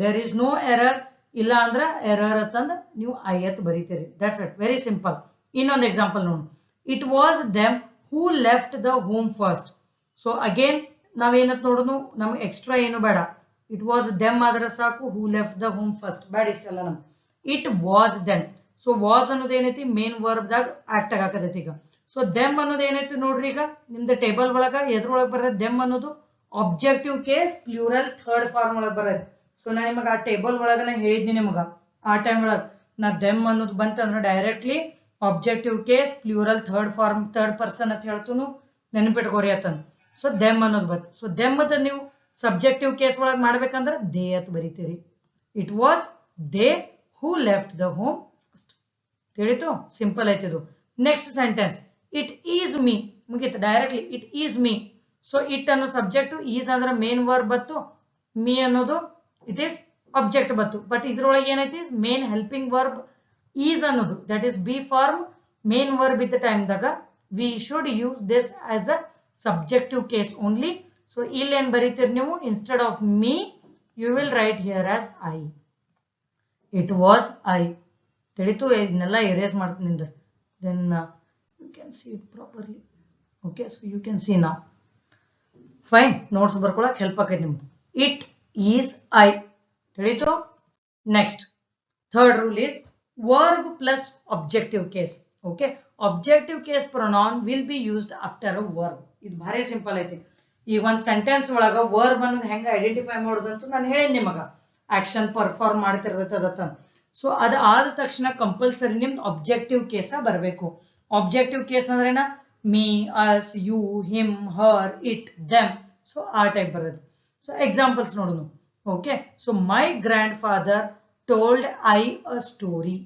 ದೇರ್ ಇಸ್ ನೋ ಎರರ್, ಇಲ್ಲ ಅಂದ್ರ ಎರರ್ ಅಂತಂದ ನೀವು ಐ ಎತ್ ಬರೀತೀರಿ. That's it, very simple. ಇನ್ನೊಂದು ಎಕ್ಸಾಂಪಲ್ ನೋಡು. It was them who left the home first. So again ನಾವೇನತ್ ನೋಡೋದು, ನಮ್ಗೆ ಎಕ್ಸ್ಟ್ರಾ ಏನು ಬೇಡ. ಇಟ್ ವಾಸ್ ದೆಮ್ ಆದ್ರೆ ಸಾಕು, ಹೂ ಲೆಫ್ಟ್ ದ ಹೋಮ್ ಫಸ್ಟ್ ಬೇಡ, ಇಷ್ಟೆಲ್ಲ ನಮ್ಗೆ. It was them. So was ಅನ್ನೋದು ಏನೈತಿ ಮೇನ್ ವರ್ಬ್ ದಾಗ ಆಕ್ಟ್ ಆಗಕತೈತಿ ಈಗ. ಸೊ ದೆಮ್ ಅನ್ನೋದು ಏನೈತಿ ನೋಡ್ರಿ, ಈಗ ನಿಮ್ದು ಟೇಬಲ್ ಒಳಗ ಎದ್ರೊಳಗೆ ಬರ್ತದೆ ದೆಮ್ ಅನ್ನೋದು objective case plural third form ಒಳಗೆ ಬರೋದು. ಸೊ ನಾ ನಿಮಗೆ ಆ ಟೇಬಲ್ ಒಳಗನ ಹೇಳಿದ್ನಿ ನಿಮಗ ಆ ಟೈಮ್ ಒಳಗೆ ನಾ ದೆಮ್ ಅನ್ನೋದು ಬಂತಂದ್ರೆ directly objective case plural third form third person ಅಂತ ಹೇಳ್ತನು, ನೆನಪಿಟ್ಕೋರಿ ಅತನ್. ಸೊ ದೆಮ್ ಅನ್ನೋದು ಬಂತು. ಸೊ ದೆಮ್ ಅದ ನೀವು ಸಬ್ಜೆಕ್ಟಿವ್ ಕೇಸ್ ಒಳಗೆ ಮಾಡ್ಬೇಕಂದ್ರೆ ದೇ ಅಂತ ಬರೀತೀರಿ. It was they who left the home first. ತಿಳಿತು, ಸಿಂಪಲ್ ಐತಿದು. Next sentence, it is me. ಮುಗೀತು, directly it is me. So it ಅನ್ನೋ ಸಬ್ಜೆಕ್ಟ್, ಈಸ್ ಅಂದ್ರೆ ಮೇನ್ ವರ್ಬ್ ಬತ್ತು, ಮೀ ಅನ್ನೋದು ಇಟ್ ಈಸ್ ಆಬ್ಜೆಕ್ಟ್ ಬತ್ತು. ಬಟ್ ಇದ್ರೊಳಗೆ ಏನೈತಿ ಮೇನ್ ಹೆಲ್ಪಿಂಗ್ ವರ್ಬ್ ಈಸ್ ಅನ್ನೋದು, that is B form main verb ಇದ್ದ ಟೈಮ್ದಾಗ we should use this as a subjective case only. So ಇಲ್ಲಿ ಏನ್ ಬರೀತೀರಿ ನೀವು, instead of me you will write here as I. It was I. ತಿಳಿತು, ಇದನ್ನೆಲ್ಲ erase ಮಾಡ್ತೀನಿ ನಿಂದ. Then you can see it properly. Okay, so you can see now. Fine, notes ಬರ್ಕೊಳಕ್ help ಆಕೈತಿ ನಿಮ್ಗೆ. It is I. ತಿಳಿತು. Next third rule is verb plus objective case. Okay, objective case pronoun will be used after a verb. ಇದು ಭಾರಿ simple ಐತಿ. ಈಗ ಒಂದು sentence ಒಳಗ ವರ್ಬ್ ಅನ್ನೋದು ಹೆಂಗ ಐಡೆಂಟಿಫೈ ಮಾಡೋದಂತ ನಾನು ಹೇಳೇನಿ ನಿಮಗ. Action perform ಮಾಡ್ತಿರ್ತದ. ಸೊ ಅದು ಆದ ತಕ್ಷಣ ಕಂಪಲ್ಸರಿ ನಿಮ್ದು ಆಬ್ಜೆಕ್ಟಿವ್ ಕೇಸ ಬರಬೇಕು. ಆಬ್ಜೆಕ್ಟಿವ್ ಕೇಸ್ ಅಂದ್ರೇನ me, us, you, him, her, it, them. So ಆ ಟೈಪ್ ಬರೋದು. ಸೊ ಎಕ್ಸಾಂಪಲ್ಸ್ ನೋಡೋಣ. Okay, so my grandfather told I a story.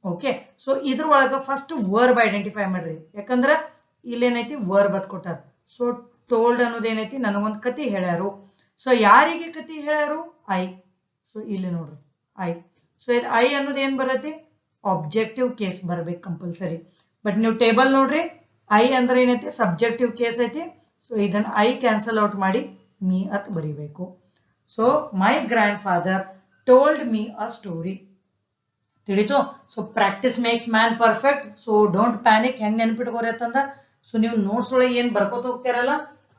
Okay, so ಇದ್ರೊಳಗ ಫಸ್ಟ್ ವರ್ಬ್ ಐಡೆಂಟಿಫೈ ಮಾಡ್ರಿ, ಯಾಕಂದ್ರ ಇಲ್ಲೇನೈತಿ ವರ್ಬ್ ಅದ್ ಕೊಟ್ಟಾರ. ಸೊ ಟೋಲ್ಡ್ ಅನ್ನೋದು ಏನೈತಿ, ನನಗೊಂದು ಕತಿ ಹೇಳ್ಯಾರು. ಸೊ ಯಾರಿಗೆ ಕತಿ ಹೇಳ್ಯಾರು, ಐ. ಸೊ ಇಲ್ಲಿ ನೋಡ್ರಿ ಐ. ಸೊ ಇದು ಐ ಅನ್ನೋದು ಏನ್ ಬರತ್ತೆ, ಆಬ್ಜೆಕ್ಟಿವ್ ಕೇಸ್ ಬರ್ಬೇಕು ಕಂಪಲ್ಸರಿ. ಬಟ್ ನೀವು ಟೇಬಲ್ ನೋಡ್ರಿ, ಐ ಅಂದ್ರೆ ಏನೈತಿ ಸಬ್ಜೆಕ್ಟಿವ್ ಕೇಸ್ ಐತಿ. ಸೊ ಇದನ್ನ ಐ ಕ್ಯಾನ್ಸಲ್ ಔಟ್ ಮಾಡಿ ಮೀ ಅತ್ ಬರಿಬೇಕು. So my grandfather told me a story. ತಿಳಿತು. So practice makes man perfect. So don't panic. ಹೆಂಗ್ ನೆನ್ಪಿಟ್ಕೋರಿ ಅಂತಂದ, ಸೊ ನೀವು ನೋಟ್ಸ್ ಒಳಗೆ ಏನ್ ಬರ್ಕೋತ ಹೋಗ್ತಿರಲ್ಲ,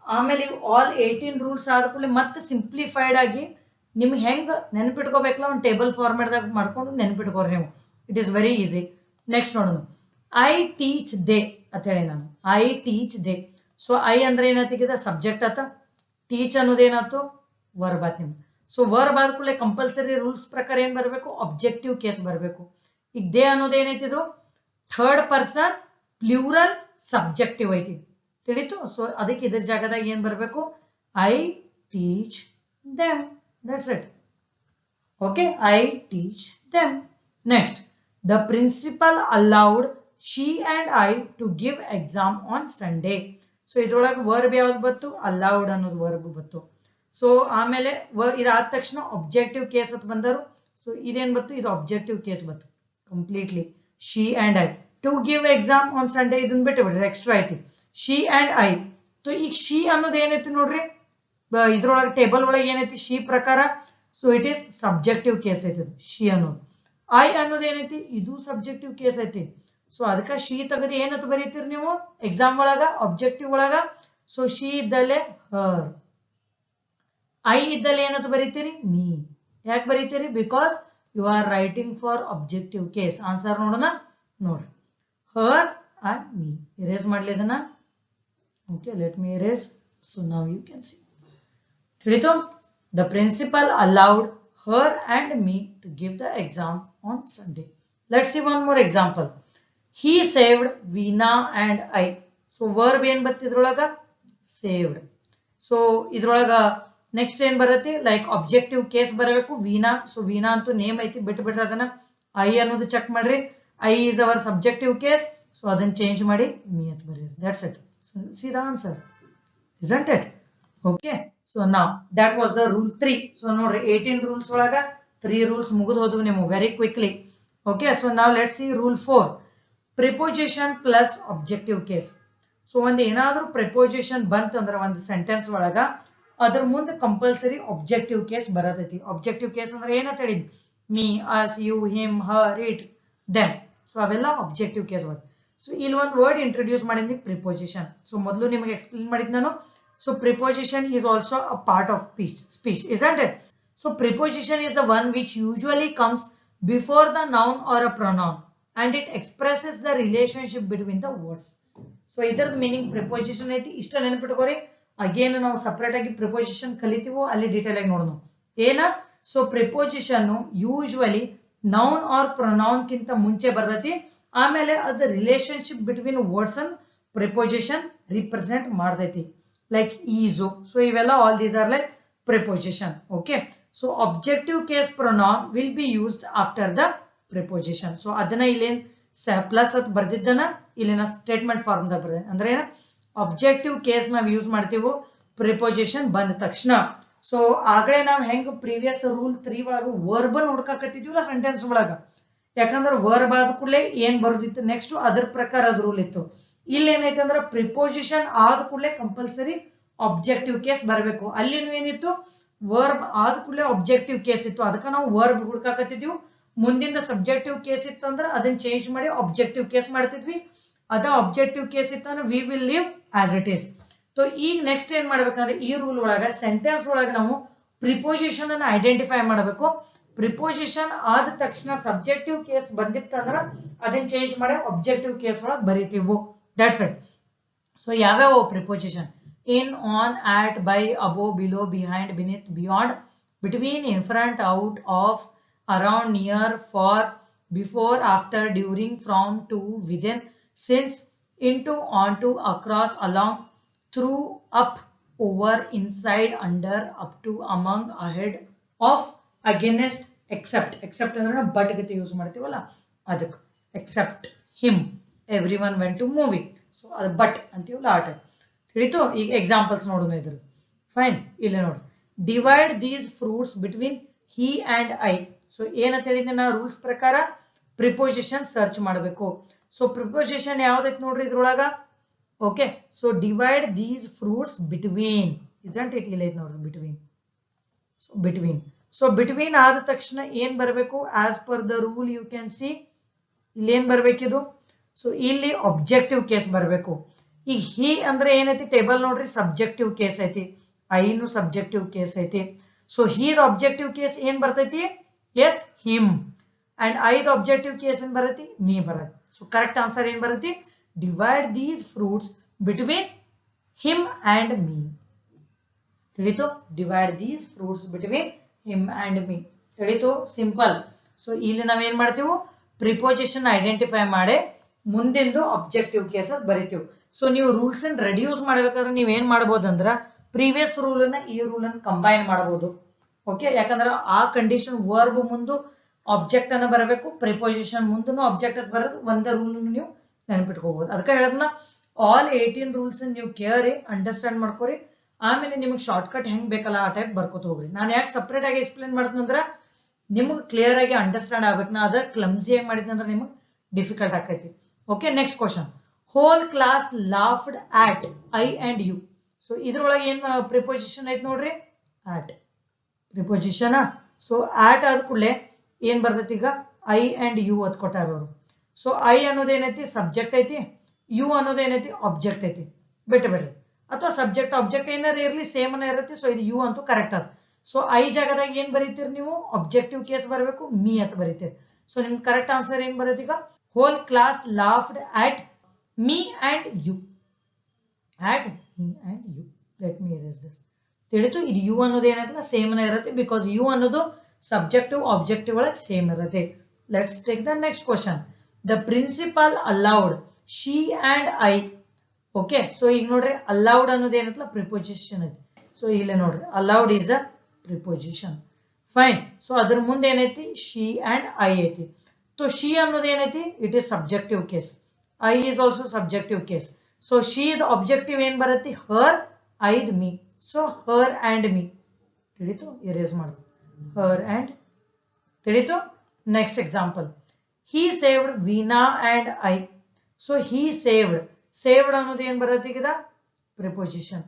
ಆಮೇಲೆ ಆಲ್ 18 ರೂಲ್ಸ್ ಆದ ಕೂಡಲೇ ಮತ್ತೆ ಸಿಂಪ್ಲಿಫೈಡ್ ಆಗಿ ನಿಮ್ಗೆ ಹೆಂಗ್ ನೆನ್ಪಿಟ್ಕೋಬೇಕಲ್ಲ ಒಂದು ಟೇಬಲ್ ಫಾರ್ಮೆಟ್ದಾಗ ಮಾಡ್ಕೊಂಡು ನೆನ್ಪಿಟ್ಕೋರಿ ನೀವು. It is very easy. Next ನೋಡೋಣ. ಐ ಟೀಚ್ ದೇ ಅಂತ ಹೇಳಿ ನಾನು. I teach they. So I ಅಂದ್ರೆ ಏನಾಗ್ತಿದೆ, ಸಬ್ಜೆಕ್ಟ್ ಆತ. ಟೀಚ್ ಅನ್ನೋದೇನಾಯ್ತು, ವರ್ಬ್ ಆತ್ ನಿಮ್ಗೆ. ಸೊ ವರ್ಬ್ ಆದ ಕೂಡಲೇ ಕಂಪಲ್ಸರಿ ರೂಲ್ಸ್ ಪ್ರಕಾರ ಏನ್ ಬರಬೇಕು, ಆಬ್ಜೆಕ್ಟಿವ್ ಕೇಸ್ ಬರಬೇಕು. ಈಗ ದೇ ಅನ್ನೋದು ಏನೈತಿದು ಥರ್ಡ್ ಪರ್ಸನ್ ಪ್ಲೂರಲ್ ಸಬ್ಜೆಕ್ಟಿವ್ ಐತಿ. ತಿಳಿತು. ಸೊ ಅದಕ್ಕೆ ಇದ್ರ ಜಾಗದಾಗ ಏನ್ ಬರಬೇಕು, I teach them. That's it. Okay, I teach them. Next, the principal allowed she and I to give exam on Sunday. So ಇದ್ರೊಳಗೆ ವರ್ಬ್ ಯಾವ್ದು ಬತ್ತು, ಅಲೌಡ್ ಅನ್ನೋದು ವರ್ಬ್ ಬತ್ತು. ಸೊ ಆಮೇಲೆ ಇದಾದ ತಕ್ಷಣ ಆಬ್ಜೆಕ್ಟಿವ್ ಕೇಸ್ ಅಂತ ಬಂದರು. ಸೊ ಇದೇನ್ ಬತ್ತು, ಇದು ಆಬ್ಜೆಕ್ಟಿವ್ ಕೇಸ್ ಬತ್ತು completely. She and I to give exam on Sunday, ಇದನ್ನ ಬಿಟ್ಟು ಬಿಡ್ರಿ, ಎಕ್ಸ್ಟ್ರಾ ಐತಿ ಶಿ ಅಂಡ್ ಐ. ಸೊ ಈಗ ಶಿ ಅನ್ನೋದು ಏನೈತಿ ನೋಡ್ರಿ, ಇದ್ರೊಳಗೆ ಟೇಬಲ್ ಒಳಗೆ ಏನೈತಿ ಶಿ ಪ್ರಕಾರ. So it is subjective case ಐತಿ ಶಿ ಅನ್ನೋದು. ಐ ಅನ್ನೋದು ಏನೈತಿ, ಇದು ಸಬ್ಜೆಕ್ಟಿವ್ ಕೇಸ್ ಐತಿ. ಸೊ ಅದಕ್ಕೆ ಶಿ ತೆಗೆದು ಏನಂತ ಬರೀತೀರಿ ನೀವು ಎಕ್ಸಾಮ್ ಒಳಗ, ಆಬ್ಜೆಕ್ಟಿವ್ ಒಳಗ. ಸೊ ಶಿ ಇದ್ದಲ್ಲೇ ಹರ್, ಐ ಇದ್ದಲ್ಲಿ ಏನಂತ ಬರೀತೀರಿ, ಮೀ. ಯಾಕೆ ಬರೀತೀರಿ, because you are writing for objective case. Answer ನೋಡೋಣ. ನೋಡ್ರಿ, ಹರ್ ಅಂಡ್ ಮೀ. ಇರೇಸ್ ಮಾಡ್ಲಿ ಇದನ್ನ. Okay, let me erase. So now you can see. ತಿಳಿತು. The principal allowed her and me to give the exam on Sunday. Let's see one more example. He saved Veena and I. So verb ಏನ್ ಬರುತ್ತೆ ಇದ್ರೊಳಗ, saved. So ಇದ್ರೊಳಗ next ಏನ್ ಬರುತ್ತೆ, like objective case ಬರಬೇಕು, Veena. So Veena ಅಂತೂ name ಐತಿ, ಬಿಟ್ಬಿಟ್ರೆ ಅದನ್ನ. ಐ ಅನ್ನೋದು ಚೆಕ್ ಮಾಡ್ರಿ, I is our subjective case. So ಅದನ್ನ ಚೇಂಜ್ ಮಾಡಿ ಮೀ ಅಂತ ಬರೀರಿ. That's it. C the answer, isn't it? Okay. So now that was the rule 3. So ನೋಡ್ರಿ 18 rules ಒಳಗ 3 rules ಮುಗಿದು ಹೋದವು ನಿಮಗೆ very quickly. Okay, so now let's see rule 4. Preposition plus objective case. So ಒಂದು ಏನಾದರೂ preposition ಬಂತಂದ್ರೆ ಒಂದು sentence ಒಳಗ ಅದರ ಮುಂದೆ ಕಂಪಲ್ಸರಿ objective case ಬರತೈತಿ. objective case ಅಂದ್ರೆ ಏನಂತ ಹೇಳಿದ್ವಿ, me, us, you, him, her, it, them. So ಅವೆಲ್ಲ objective case ಬರುತ್ತೆ. ಸೊ ಇಲ್ಲಿ ಒಂದು ವರ್ಡ್ ಇಂಟ್ರೊಡ್ಯೂಸ್ ಮಾಡಿದ್ವಿ preposition. ಸೊ ಮೊದಲು ನಿಮಗೆ ಎಕ್ಸ್ಪ್ಲೇನ್ ಮಾಡಿದ್ ನಾನು. So preposition is also a part of speech, isn't it? So preposition is the one which usually comes before the noun or a pronoun and it expresses the relationship between the words. So ಇದರ meaning preposition ಐತಿ. ಇಷ್ಟ ನೆನಪಿಟ್ಕೋರಿ. Again ನಾವು separate ಆಗಿ preposition ಕಲಿತೀವೋ ಅಲ್ಲಿ detail ಆಗಿ ನೋಡೋಣ. ಏನ? So preposition usually noun or pronoun ಕಿಂತ ಮುಂಚೆ ಬರ್ತೈತಿ. ಆಮೇಲೆ ಅದ ರಿಲೇಶನ್ಶಿಪ್ ಬಿಟ್ವೀನ್ ವರ್ಡ್ಸ್ ಅನ್ನು preposition ರಿಪ್ರೆಸೆಂಟ್ ಮಾಡ್ತೈತಿ. Like is. So ivella all these are like preposition. Okay, so objective case pronoun will be used after the preposition. So adana illen plus at ಬರ್ದಿದ್ದನ ಇಲ್ಲಿನ statement form ದಾಗ ಬರ್ದೆ. ಅಂದ್ರೆ ಏನು, objective case ನಾವು use ಮಾಡ್ತೀವೋ preposition ಬಂದ ತಕ್ಷಣ. So ಆಗಲೇ ನಾವು ಹೆಂಗ ಪ್ರೀವಿಯಸ್ ರೂಲ್ 3 ಒಳಗ ವರ್ಬ್ ಹುಡುಕಾಕತ್ತಿದ್ವಿಲ್ಲ ಸೆಂಟೆನ್ಸ್ ಒಳಗ, ಯಾಕಂದ್ರೆ ವರ್ಬ್ ಆದ ಕೂಡಲೇ ಏನ್ ಬರೋದಿತ್ತು ನೆಕ್ಸ್ಟ್ ಅದ್ರ ಪ್ರಕಾರ ಅದು ರೂಲ್ ಇತ್ತು. ಇಲ್ಲಿ ಏನೈತೆ ಅಂದ್ರೆ ಪ್ರಿಪೋಸಿಷನ್ ಆದ ಕೂಡಲೇ ಕಂಪಲ್ಸರಿ ಆಬ್ಜೆಕ್ಟಿವ್ ಕೇಸ್ ಬರಬೇಕು. ಅಲ್ಲಿನೂ ಏನಿತ್ತು, ವರ್ಬ್ ಆದ ಕೂಡಲೇ ಆಬ್ಜೆಕ್ಟಿವ್ ಕೇಸ್ ಇತ್ತು. ಅದಕ್ಕೆ ನಾವು ವರ್ಬ್ ಹುಡುಕಾಕತ್ತಿದ್ವಿ. ಮುಂದಿಂದ ಸಬ್ಜೆಕ್ಟಿವ್ ಕೇಸ್ ಇತ್ತು ಅಂದ್ರೆ ಅದನ್ನ ಚೇಂಜ್ ಮಾಡಿ ಆಬ್ಜೆಕ್ಟಿವ್ ಕೇಸ್ ಮಾಡ್ತಿದ್ವಿ. ಅದ ಆಬ್ಜೆಕ್ಟಿವ್ ಕೇಸ್ ಇತ್ತು ಅಂದ್ರೆ we will leave as it is. So ಈಗ ನೆಕ್ಸ್ಟ್ ಏನ್ ಮಾಡ್ಬೇಕಂದ್ರೆ ಈ ರೂಲ್ ಒಳಗ ಸೆಂಟೆನ್ಸ್ ಒಳಗ ನಾವು ಪ್ರಿಪೋಸಿಷನ್ ಅನ್ನು ಐಡೆಂಟಿಫೈ ಮಾಡಬೇಕು. ಪ್ರಿಪೋಸಿಷನ್ ಆದ ತಕ್ಷಣ ಸಬ್ಜೆಕ್ಟಿವ್ ಕೇಸ್ ಬಂದಿತ್ತಂದ್ರ ಅದನ್ನ ಚೇಂಜ್ ಮಾಡಿ ಆಬ್ಜೆಕ್ಟಿವ್ ಕೇಸ್ ಒಳಗೆ ಬರೀತೀವಿ. That's it. So ಯಾವ್ಯಾವ preposition? In, on, at, by, above, below, behind, beneath, beyond, between, in front, out, of, around, near, for, before, after, during, from, to, within, since, into, onto, across, along, through, up, over, inside, under, up to, among, ahead, of, against, except. Except ಅಂದ್ರೆ but ಗತಿ use ಮಾಡ್ತೀವಲ್ಲ ಅದಕ್ಕೆ. except him, everyone went to movie. So ಅದು but ಅಂತೀವಲ್ಲ ಆ type ತಿಳಿತು. ಈಗ examples ನೋಡೋಣ ಇದ್ರ. ಫೈನ್, ಇಲ್ಲಿ ನೋಡ್ರಿ, divide these fruits between he and I. So ಏನಂತ ಹೇಳಿದ್ರೆ ನಾ ರೂಲ್ಸ್ ಪ್ರಕಾರ ಪ್ರಿಪೋಸಿಷನ್ ಸರ್ಚ್ ಮಾಡಬೇಕು. ಸೊ ಪ್ರಿಪೋಸಿಷನ್ ಯಾವ್ದೈತಿ ನೋಡ್ರಿ ಇದ್ರೊಳಗ. Okay, so divide these fruits between, isn't it? ಇಲ್ಲ ಐತಿ ನೋಡ್ರಿ between. So between. So between ಆದ ತಕ್ಷಣ ಏನ್ ಬರಬೇಕು? As per the rule you can see ಇಲ್ಲಿ ಏನ್ ಬರ್ಬೇಕಿದು. ಸೊ ಇಲ್ಲಿ ಆಬ್ಜೆಕ್ಟಿವ್ ಕೇಸ್ ಬರಬೇಕು. ಈಗ ಹಿ ಅಂದ್ರೆ ಏನೈತಿ ಟೇಬಲ್ ನೋಡ್ರಿ, ಸಬ್ಜೆಕ್ಟಿವ್ ಕೇಸ್ ಐತಿ. ಐನು ಸಬ್ಜೆಕ್ಟಿವ್ ಕೇಸ್ ಐತಿ. ಸೊ ಹೀದ್ ಆಬ್ಜೆಕ್ಟಿವ್ ಕೇಸ್ ಏನ್ ಬರ್ತೈತಿ? Yes, him. ಅಂಡ್ ಐದ್ ಆಬ್ಜೆಕ್ಟಿವ್ ಕೇಸ್ ಏನ್ ಬರತಿ? ಮೀ ಬರತ್ತೆ. ಸೊ ಕರೆಕ್ಟ್ ಆನ್ಸರ್ ಏನ್ ಬರತಿ? Divide these fruits between him and me. ತಿಳಿತು? Divide these fruits between him and me. ತಿಳಿತು? ಸಿಂಪಲ್. ಸೊ ಇಲ್ಲಿ ನಾವೇನ್ ಮಾಡ್ತೀವಿ? ಪ್ರಿಪೋಸಿಷನ್ ಐಡೆಂಟಿಫೈ ಮಾಡಿ ಮುಂದಿಂದು ಆಬ್ಜೆಕ್ಟಿವ್ ಕೇಸ್ ಬರಿತೀವಿ. ಸೊ ನೀವು ರೂಲ್ಸ್ ಅನ್ನು ರೆಡ್ಯೂಸ್ ಮಾಡ್ಬೇಕಾದ್ರೆ ನೀವ್ ಏನ್ ಮಾಡ್ಬೋದು ಅಂದ್ರ ಪ್ರೀವಿಯಸ್ ರೂಲ್ ಅನ್ನ ಈ ರೂಲ್ ಅನ್ನು ಕಂಬೈನ್ ಮಾಡಬಹುದು. ಓಕೆ, ಯಾಕಂದ್ರೆ ಆ ಕಂಡೀಷನ್ ವರ್ಬ್ ಮುಂದೆ ಆಬ್ಜೆಕ್ಟ್ ಅನ್ನ ಬರಬೇಕು, ಪ್ರಿಪೋಸಿಷನ್ ಮುಂದೂ ಆಬ್ಜೆಕ್ಟ್ ಅದ್ ಬರೋದು ಒಂದೇ ರೂಲ್ ನೀವು ನೆನಪಿಟ್ಕೋಬಹುದು. ಅದಕ್ಕೆ ಹೇಳದ್ನ ಆಲ್ 18 ರೂಲ್ಸ್ ನೀವು ಕೇಳಿ ಅಂಡರ್ಸ್ಟ್ಯಾಂಡ್ ಮಾಡ್ಕೋರಿ. ಆಮೇಲೆ ನಿಮಗೆ ಶಾರ್ಟ್ ಕಟ್ ಹೆಂಗ್ ಬೇಕಲ್ಲ ಆ ಟೈಪ್ ಬರ್ಕೋತ ಹೋಗ್ರಿ. ನಾನು ಯಾಕೆ ಸಪ್ರೇಟ್ ಆಗಿ ಎಕ್ಸ್ಪ್ಲೇನ್ ಮಾಡ್ತಂದ್ರ ನಿಮಗೆ ಕ್ಲಿಯರ್ ಆಗಿ ಅಂಡರ್ಸ್ಟ್ಯಾಂಡ್ ಆಗ್ಬೇಕು. ನಾ ಅದ ಕ್ಲಮ್ಸಿ ಆಗಿ ಮಾಡಿದ್ನಂದ್ರೆ ನಿಮಗೆ ಡಿಫಿಕಲ್ಟ್ ಆಕೈತಿ. Okay, next question. Whole class laughed at I and you. So ಇದ್ರೊಳಗೆ ಏನ್ ಪ್ರಿಪೋಸಿಷನ್ ಐತಿ ನೋಡ್ರಿ, ಆಟ್ ಪ್ರಿಪೋಸಿಷನ್. ಸೊ ಆಟ್ ಆದ ಕೂಡಲೇ ಏನ್ ಬರ್ತೈತಿ? ಈಗ ಐ ಅಂಡ್ ಯು ಅದ್ ಕೊಟ್ಟಾರ ಅವರು. ಸೊ ಐ ಅನ್ನೋದೇನೈತಿ? ಸಬ್ಜೆಕ್ಟ್ ಐತಿ. ಯು ಅನ್ನೋದೇನೈತಿ? ಆಬ್ಜೆಕ್ಟ್ ಐತಿ. ಬಿಟ್ಟಬೇಡ್ರಿ, ಅಥವಾ ಸಬ್ಜೆಕ್ಟ್ ಆಬ್ಜೆಕ್ಟ್ ಏನಾರ ಇರ್ಲಿ ಸೇಮ್ ಅನ್ನ ಇರುತ್ತೆ. ಸೊ ಇದು ಯು ಅಂತೂ ಕರೆಕ್ಟ್ ಆದ. ಸೊ ಐ ಜಾಗದಾಗ ಏನ್ ಬರೀತೀರಿ ನೀವು? ಆಬ್ಜೆಕ್ಟಿವ್ ಕೇಸ್ ಬರಬೇಕು, ಮೀ ಅಂತ ಬರೀತೀರಿ. ಸೊ ನಿಮ್ ಕರೆಕ್ಟ್ ಆನ್ಸರ್ ಏನ್ ಬರುತ್ತೆ ಈಗ? Hole class laughed at me and you. At me and you. Let me erase this. ತಿಳಿತು? ಇದು ಯು ಅನ್ನೋದು ಏನೈತಲ್ಲ ಸೇಮ್ ಇರುತ್ತೆ, ಬಿಕಾಸ್ ಯು ಅನ್ನೋದು ಸಬ್ಜೆಕ್ಟಿವ್ ಆಬ್ಜೆಕ್ಟಿವ್ ಒಳಗೆ ಸೇಮ್ ಇರುತ್ತೆ. Let's take the next question. The principal allowed she and I. Okay, so ಈಗ ನೋಡ್ರಿ ಅಲೌಡ್ ಅನ್ನೋದು ಏನೈತಲ್ಲ ಪ್ರಿಪೋಸಿಷನ್ ಐತಿ. ಸೊ ಇಲ್ಲಿ ನೋಡ್ರಿ allowed is a preposition. Fine. So ಅದ್ರ ಮುಂದೆ ಏನೈತಿ? ಶಿ ಅಂಡ್ ಐ ಐತಿ. ಸೊ ಶಿ ಅನ್ನೋದು ಏನೈತಿ? It is subjective case. I is also subjective case. So she ದ ಆಬ್ಜೆಕ್ಟಿವ್ ಏನ್ ಬರುತ್ತೆ? ಹರ್, ಐದ್ me. So her and me ತಿಳಿತು, ಎರೇಸ್ ಮಾಡುದು. ಹರ್ ಅಂಡ್ ತಿಳಿತು. Next example, he saved Veena and I. So he saved ಅನ್ನೋದು ಏನ್ ಬರುತ್ತೆ ಈಗ ಪ್ರಿಪೋಸಿಷನ್.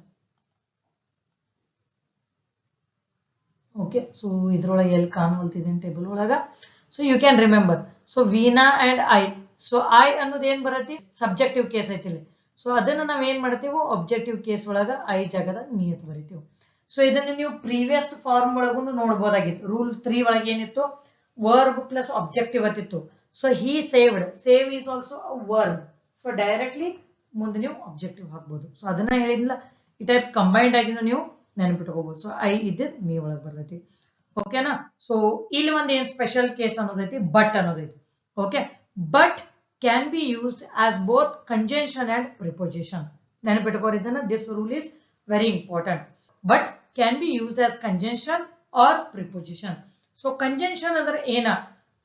ಓಕೆ, ಸೊ ಇದ್ರೊಳಗೆ ಎಲ್ಲಿ ಕಾಣುವಲ್ತಿದ್ದೀನಿ ಟೇಬಲ್ ಒಳಗ. So you can remember. So Veena and I. So I ಅನ್ನೋದು ಏನ್ ಬರುತ್ತೆ ಸಬ್ಜೆಕ್ಟಿವ್ ಕೇಸ್ ಐತಿಲ್ಲ. ಸೊ ಅದನ್ನ ನಾವ್ ಏನ್ ಮಾಡ್ತೀವಿ ಒಬ್ಜೆಕ್ಟಿವ್ ಕೇಸ್ ಒಳಗ ಐ ಜಾಗದಾಗ ಮೀ ಅಂತ ಬರಿತೀವಿ. ಸೊ ಇದನ್ನ ನೀವು ಪ್ರೀವಿಯಸ್ ಫಾರ್ಮ್ ಒಳಗೂ ನೋಡ್ಬೋದಾಗಿತ್ತು. ರೂಲ್ 3 ಒಳಗೆ ಏನಿತ್ತು ವರ್ಬ್ ಪ್ಲಸ್ ಆಬ್ಜೆಕ್ಟಿವ್ ಅಂತಿತ್ತು. So he saved, save is also a verb. So directly ಮುಂದೆ ನೀವು ಆಬ್ಜೆಕ್ಟಿವ್ ಹಾಕ್ಬೋದು. ಸೊ ಅದನ್ನ ಹೇಳಿದ್ಲ ಈ ಟೈಪ್ ಕಂಬೈನ್ಡ್ ಆಗಿ ನೀವು ನೆನಪಿಟ್ಕೋಬಹುದು. ಸೊ ಐ ಇದ್ದಿದ್ ಮೀ ಒಳಗೆ ಬರ್ತೈತಿ. ಓಕೆನಾ. ಸೊ ಇಲ್ಲಿ ಒಂದು ಏನ್ ಸ್ಪೆಷಲ್ ಕೇಸ್ ಅನ್ನೋದೈತಿ ಬಟ್ ಅನ್ನೋದೈತಿ. Okay, but can be used as both conjunction and preposition. ನೆನಪಿಟ್ಕೋರಿ ಇದನ್ನ. This rule is very important. But can be used as conjunction or preposition. So conjunction ಅಂದ್ರೆ ಏನ,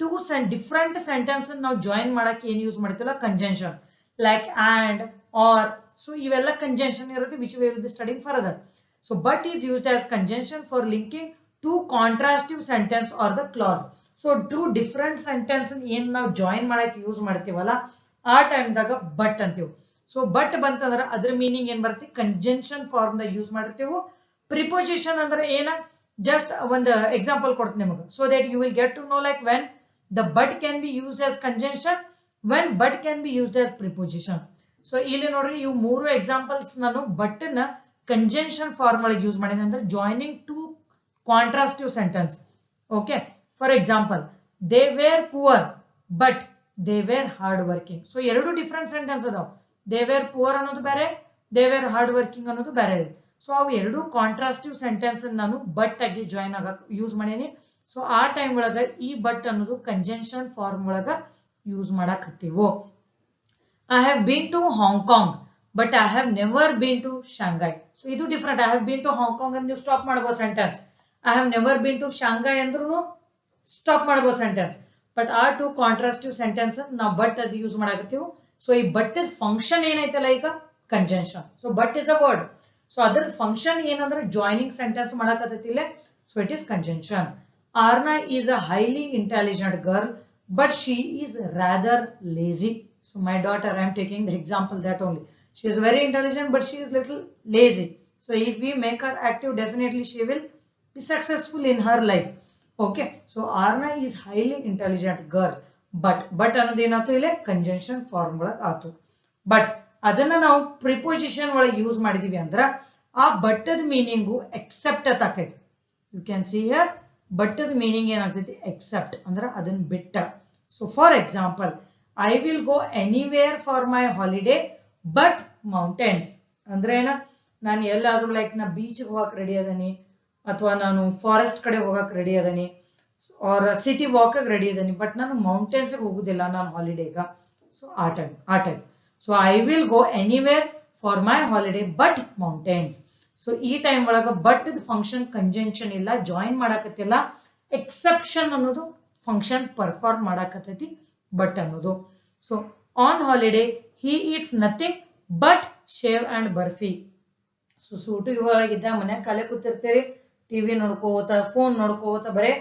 ಟೂ ಡಿಫ್ರೆಂಟ್ ಸೆಂಟೆನ್ಸ್ ನಾವು join ಮಾಡಕ್ಕೆ ಏನ್ use ಮಾಡ್ತೀವಲ್ಲ conjunction, like and or. So ಇವೆಲ್ಲ conjunction ಇರುತ್ತೆ which we will be studying further. So but is used as conjunction for linking two contrastive sentence or the clause. So two different sentence ಏನ್ ನಾವು join ಮಾಡಕ್ಕೆ use ಮಾಡ್ತೀವಲ್ಲ ಆ time ದಾಗ but ಅಂತೀವಿ. So but ಬಂತಂದ್ರೆ ಅದ್ರ ಮೀನಿಂಗ್ ಏನ್ ಬರುತ್ತೆ ಕಂಜಂಕ್ಷನ್ ಫಾರ್ಮ್ ದಾಗ ಯೂಸ್ ಮಾಡಿರ್ತೀವಿ. ಪ್ರಿಪೋಸಿಷನ್ ಅಂದ್ರೆ ಏನ, ಜಸ್ಟ್ ಒಂದು ಎಕ್ಸಾಂಪಲ್ ಕೊಡ್ತೀನಿ ನಿಮಗೆ. So that you will get to know like when the but can be used as conjunction, when but can be used as preposition. So ಇಲ್ಲಿ ನೋಡ್ರಿ ಇವು ಮೂರು ಎಕ್ಸಾಂಪಲ್ಸ್ ನಾನು ಬಟ್ ನ ಕಂಜಂಕ್ಷನ್ ಫಾರ್ಮ್ ಒಳಗೆ ಯೂಸ್ ಮಾಡಿದೆ ಅಂದ್ರೆ joining two contrastive sentence. Okay, for example they were poor but they were hard working. So ಎರಡು ಡಿಫ್ರೆಂಟ್ ಸೆಂಟೆನ್ಸ್ ಅದಾವ. ದೇ ವೇರ್ ಪುವರ್ ಅನ್ನೋದು ಬೇರೆ, ದೇ ವೇರ್ ಹಾರ್ಡ್ ವರ್ಕಿಂಗ್ ಅನ್ನೋದು ಬೇರೆ ಇದೆ. ಸೊ ಅವು ಎರಡು ಕಾಂಟ್ರಾಸ್ಟಿವ್ ಸೆಂಟೆನ್ಸ್ ನಾನು ಬಟ್ ಆಗಿ ಜಾಯಿನ್ ಆಗಕ್ ಯೂಸ್ ಮಾಡೀನಿ. ಸೊ ಆ ಟೈಮ್ ಒಳಗ ಈ ಬಟ್ ಅನ್ನೋದು ಕಂಜಂಕ್ಷನ್ ಫಾರ್ಮ್ ಒಳಗ ಯೂಸ್ ಮಾಡಕ್ ಹತ್ತೀವೋ. I have been to Hong Kong but I have never been to Shanghai. So ಇದು different. I have been to Hong Kong and you stop ಮಾಡಬಹುದು sentence. I have never been to Shanghai ಅಂದ್ರೂ stop ಮಾಡಬಹುದು sentence. But ಆ two contrastive sentence ನಾವು but ಅದು use ಮಾಡಾಕತ್ತೀವಿ. So ಈ but function ಏನೈತಲ್ಲ ಈಗ conjunction. So but is a word. So ಅದರ ಫಂಕ್ಷನ್ ಏನಂದ್ರೆ ಜಾಯಿನಿಂಗ್ ಸೆಂಟೆನ್ಸ್ ಮಾಡಾಕತ್ತಿಲ್ಲ. So it is conjunction. Arna is a highly intelligent girl but she is rather lazy. So my daughter, I am taking the example that only. She is very intelligent but she is little lazy. So if we make her active, definitely she will be successful in her life. Okay, so Arna is highly intelligent girl but ಅನ್ನೋದು ಏನಾಯ್ತು ಇಲ್ಲಿ conjunction form ಒಳಗೆ ಆಯ್ತು. But ಅದನ್ನ ನಾವು preposition ಒಳಗೆ use ಮಾಡಿದೀವಿ ಅಂದ್ರ ಆ ಬಟ್ಟದ ಮೀನಿಂಗು ಎಕ್ಸೆಪ್ಟ್ ಅಂತ ಆಕೈತಿ. ಯು ಕ್ಯಾನ್ ಸಿ ಹಿಯರ್ ಬಟ್ಟದ ಮೀನಿಂಗ್ ಏನಾಗ್ತೈತಿ ಎಕ್ಸೆಪ್ಟ್ ಅಂದ್ರ ಅದನ್ನ ಬಿಟ್ಟ. So for example I will go anywhere for my holiday but mountains ಅಂದ್ರೆ ಏನ, ನಾನು ಎಲ್ಲಾದ್ರೂ ಲೈಕ್ ನಾ ಬೀಚ್ ಹೋಗಕ್ ರೆಡಿ ಅದನಿ, ಅಥವಾ ನಾನು ಫಾರೆಸ್ಟ್ ಕಡೆ ಹೋಗಕ್ ರೆಡಿ ಅದನಿ, ಆರ್ ಸಿಟಿ ವಾಕ್ ರೆಡಿ ಅದನಿ, ಬಟ್ ನಾನು ಮೌಂಟೇನ್ಸ್ ಹೋಗುದಿಲ್ಲ ನಾನು ಹಾಲಿಡೇಗ. ಸೊ ಆ time so I will go anywhere for my holiday but mountains. So ಈ ಟೈಮ್ ಒಳಗ ಬಟ್ ಫಂಕ್ಷನ್ ಕಂಜಂಕ್ಷನ್ ಇಲ್ಲ, ಜಾಯಿನ್ ಮಾಡಾಕತ್ತಿಲ್ಲ, ಎಕ್ಸೆಪ್ಷನ್ ಅನ್ನೋದು ಫಂಕ್ಷನ್ ಪರ್ಫಾರ್ಮ್ ಮಾಡಾಕತ್ತೈತಿ ಬಟ್ ಅನ್ನೋದು. So on holiday he eats nothing but shave and barfi. ಸೊ ಸೂಟು ಇವಾಗಿದ್ದ ಮನ್ಯಾಗ ಕಾಲೇ ಕೂತಿರ್ತೀರಿ, ಟಿವಿ ನೋಡ್ಕೋತ ಫೋನ್ ನೋಡ್ಕೋತ ಬರೇ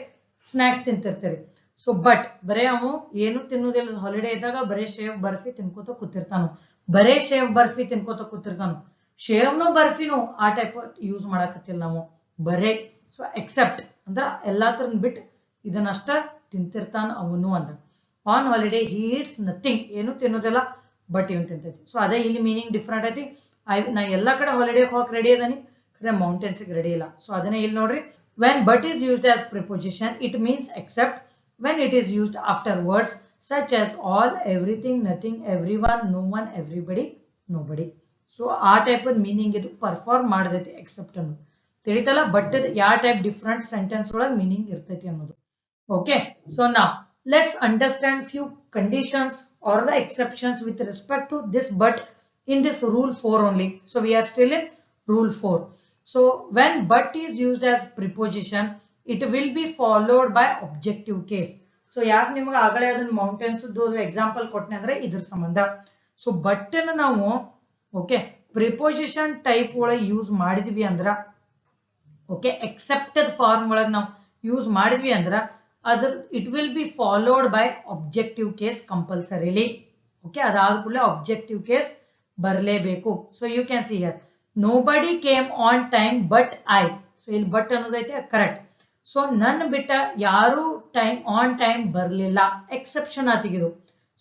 ಸ್ನಾಕ್ಸ್ ತಿಂತಿರ್ತೀರಿ. ಸೊ ಬಟ್ ಬರೇ ಅವು ಏನು ತಿನ್ನುವುದಿಲ್ಲ. ಹಾಲಿಡೇ ಇದ್ದಾಗ ಬರೇ ಶೇವ್ ಬರ್ಫಿ ತಿನ್ಕೋತ ಕೂತಿರ್ತಾನು, ಬರೇ ಶೇವ್ ಬರ್ಫಿ ತಿನ್ಕೋತ ಕೂತಿರ್ತಾನು. ಶೇವ್ನು ಬರ್ಫಿನು ಆ ಟೈಪ್ ಯೂಸ್ ಮಾಡಾಕತ್ತಿಲ್ಲ ನಾವು ಬರೇ. ಸೊ ಎಕ್ಸೆಪ್ಟ್ ಅಂದ್ರ ಎಲ್ಲಾ ತರ ಬಿಟ್ಟು ಇದನ್ನಷ್ಟ ತಿಂತಿರ್ತಾನ ಅವನು ಅಂದ. On holiday he eats nothing, ಏನು ತಿನ್ನೋದಿಲ್ಲ ಬಟ್ ಇವನ್ ತಿಂತೈತಿ. ಸೊ ಅದೇ ಇಲ್ಲಿ ಮೀನಿಂಗ್ ಡಿಫ್ರೆಂಟ್ ಐತಿ. ನಾ ಎಲ್ಲಾ ಕಡೆ ಹಾಲಿಡೇ ಹೋಗಕ್ ರೆಡಿ ಅದನಿ, ಖರೆ ಮೌಂಟೇನ್ಸ್ ರೆಡಿ ಇಲ್ಲ. ಸೊ ಅದನ್ನೇ ಇಲ್ಲಿ ನೋಡ್ರಿ, when but is used as preposition it means except. When it is used after words such as all, everything, nothing, everyone, no one, everybody, nobody. So ಆ type meaning ಇದು perform ಮಾಡದೈತಿ except ಅನ್ನೋದು. ತಿಳಿತಲ್ಲ but ಯಾವ type different sentence ಒಳಗೆ meaning ಇರ್ತೈತಿ ಅನ್ನೋದು. Okay, so ನಾ let's understand few conditions or the exceptions with respect to this but in this rule 4 only. So we are still in rule 4. So when but is used as preposition, it will be followed by objective case. So ಯಾಕೆ ನಿಮಗೆ ಆಗಲೇ ಅದನ್ನ mountains example ಕೊಟ್ಟನೆ ಅಂದ್ರೆ ಇದ್ರ ಸಂಬಂಧ. So but ನಾವು okay preposition type ಒಳಗೆ use ಮಾಡಿದ್ವಿ ಅಂದ್ರ ಓಕೆ ಎಕ್ಸೆಪ್ಟೆಡ್ ಫಾರ್ಮ್ ಒಳಗೆ ನಾವು ಯೂಸ್ ಮಾಡಿದ್ವಿ ಅಂದ್ರೆ ಅದ್ರ it will be followed by objective case compulsorily. Okay ಅದಾದ ಕೂಡಲೇ ಆಬ್ಜೆಕ್ಟಿವ್ ಕೇಸ್ ಬರಲೇಬೇಕು. So you can see here nobody came on time but I. So ಇಲ್ಲಿ ಬಟ್ ಅನ್ನೋದೈತೆ ಕರೆಕ್ಟ್. ಸೊ ನನ್ನ ಬಿಟ್ಟ ಯಾರು ಆನ್ ಟೈಮ್ ಬರಲಿಲ್ಲ, ಎಕ್ಸೆಪ್ಷನ್ ಆತಿಗಿದು.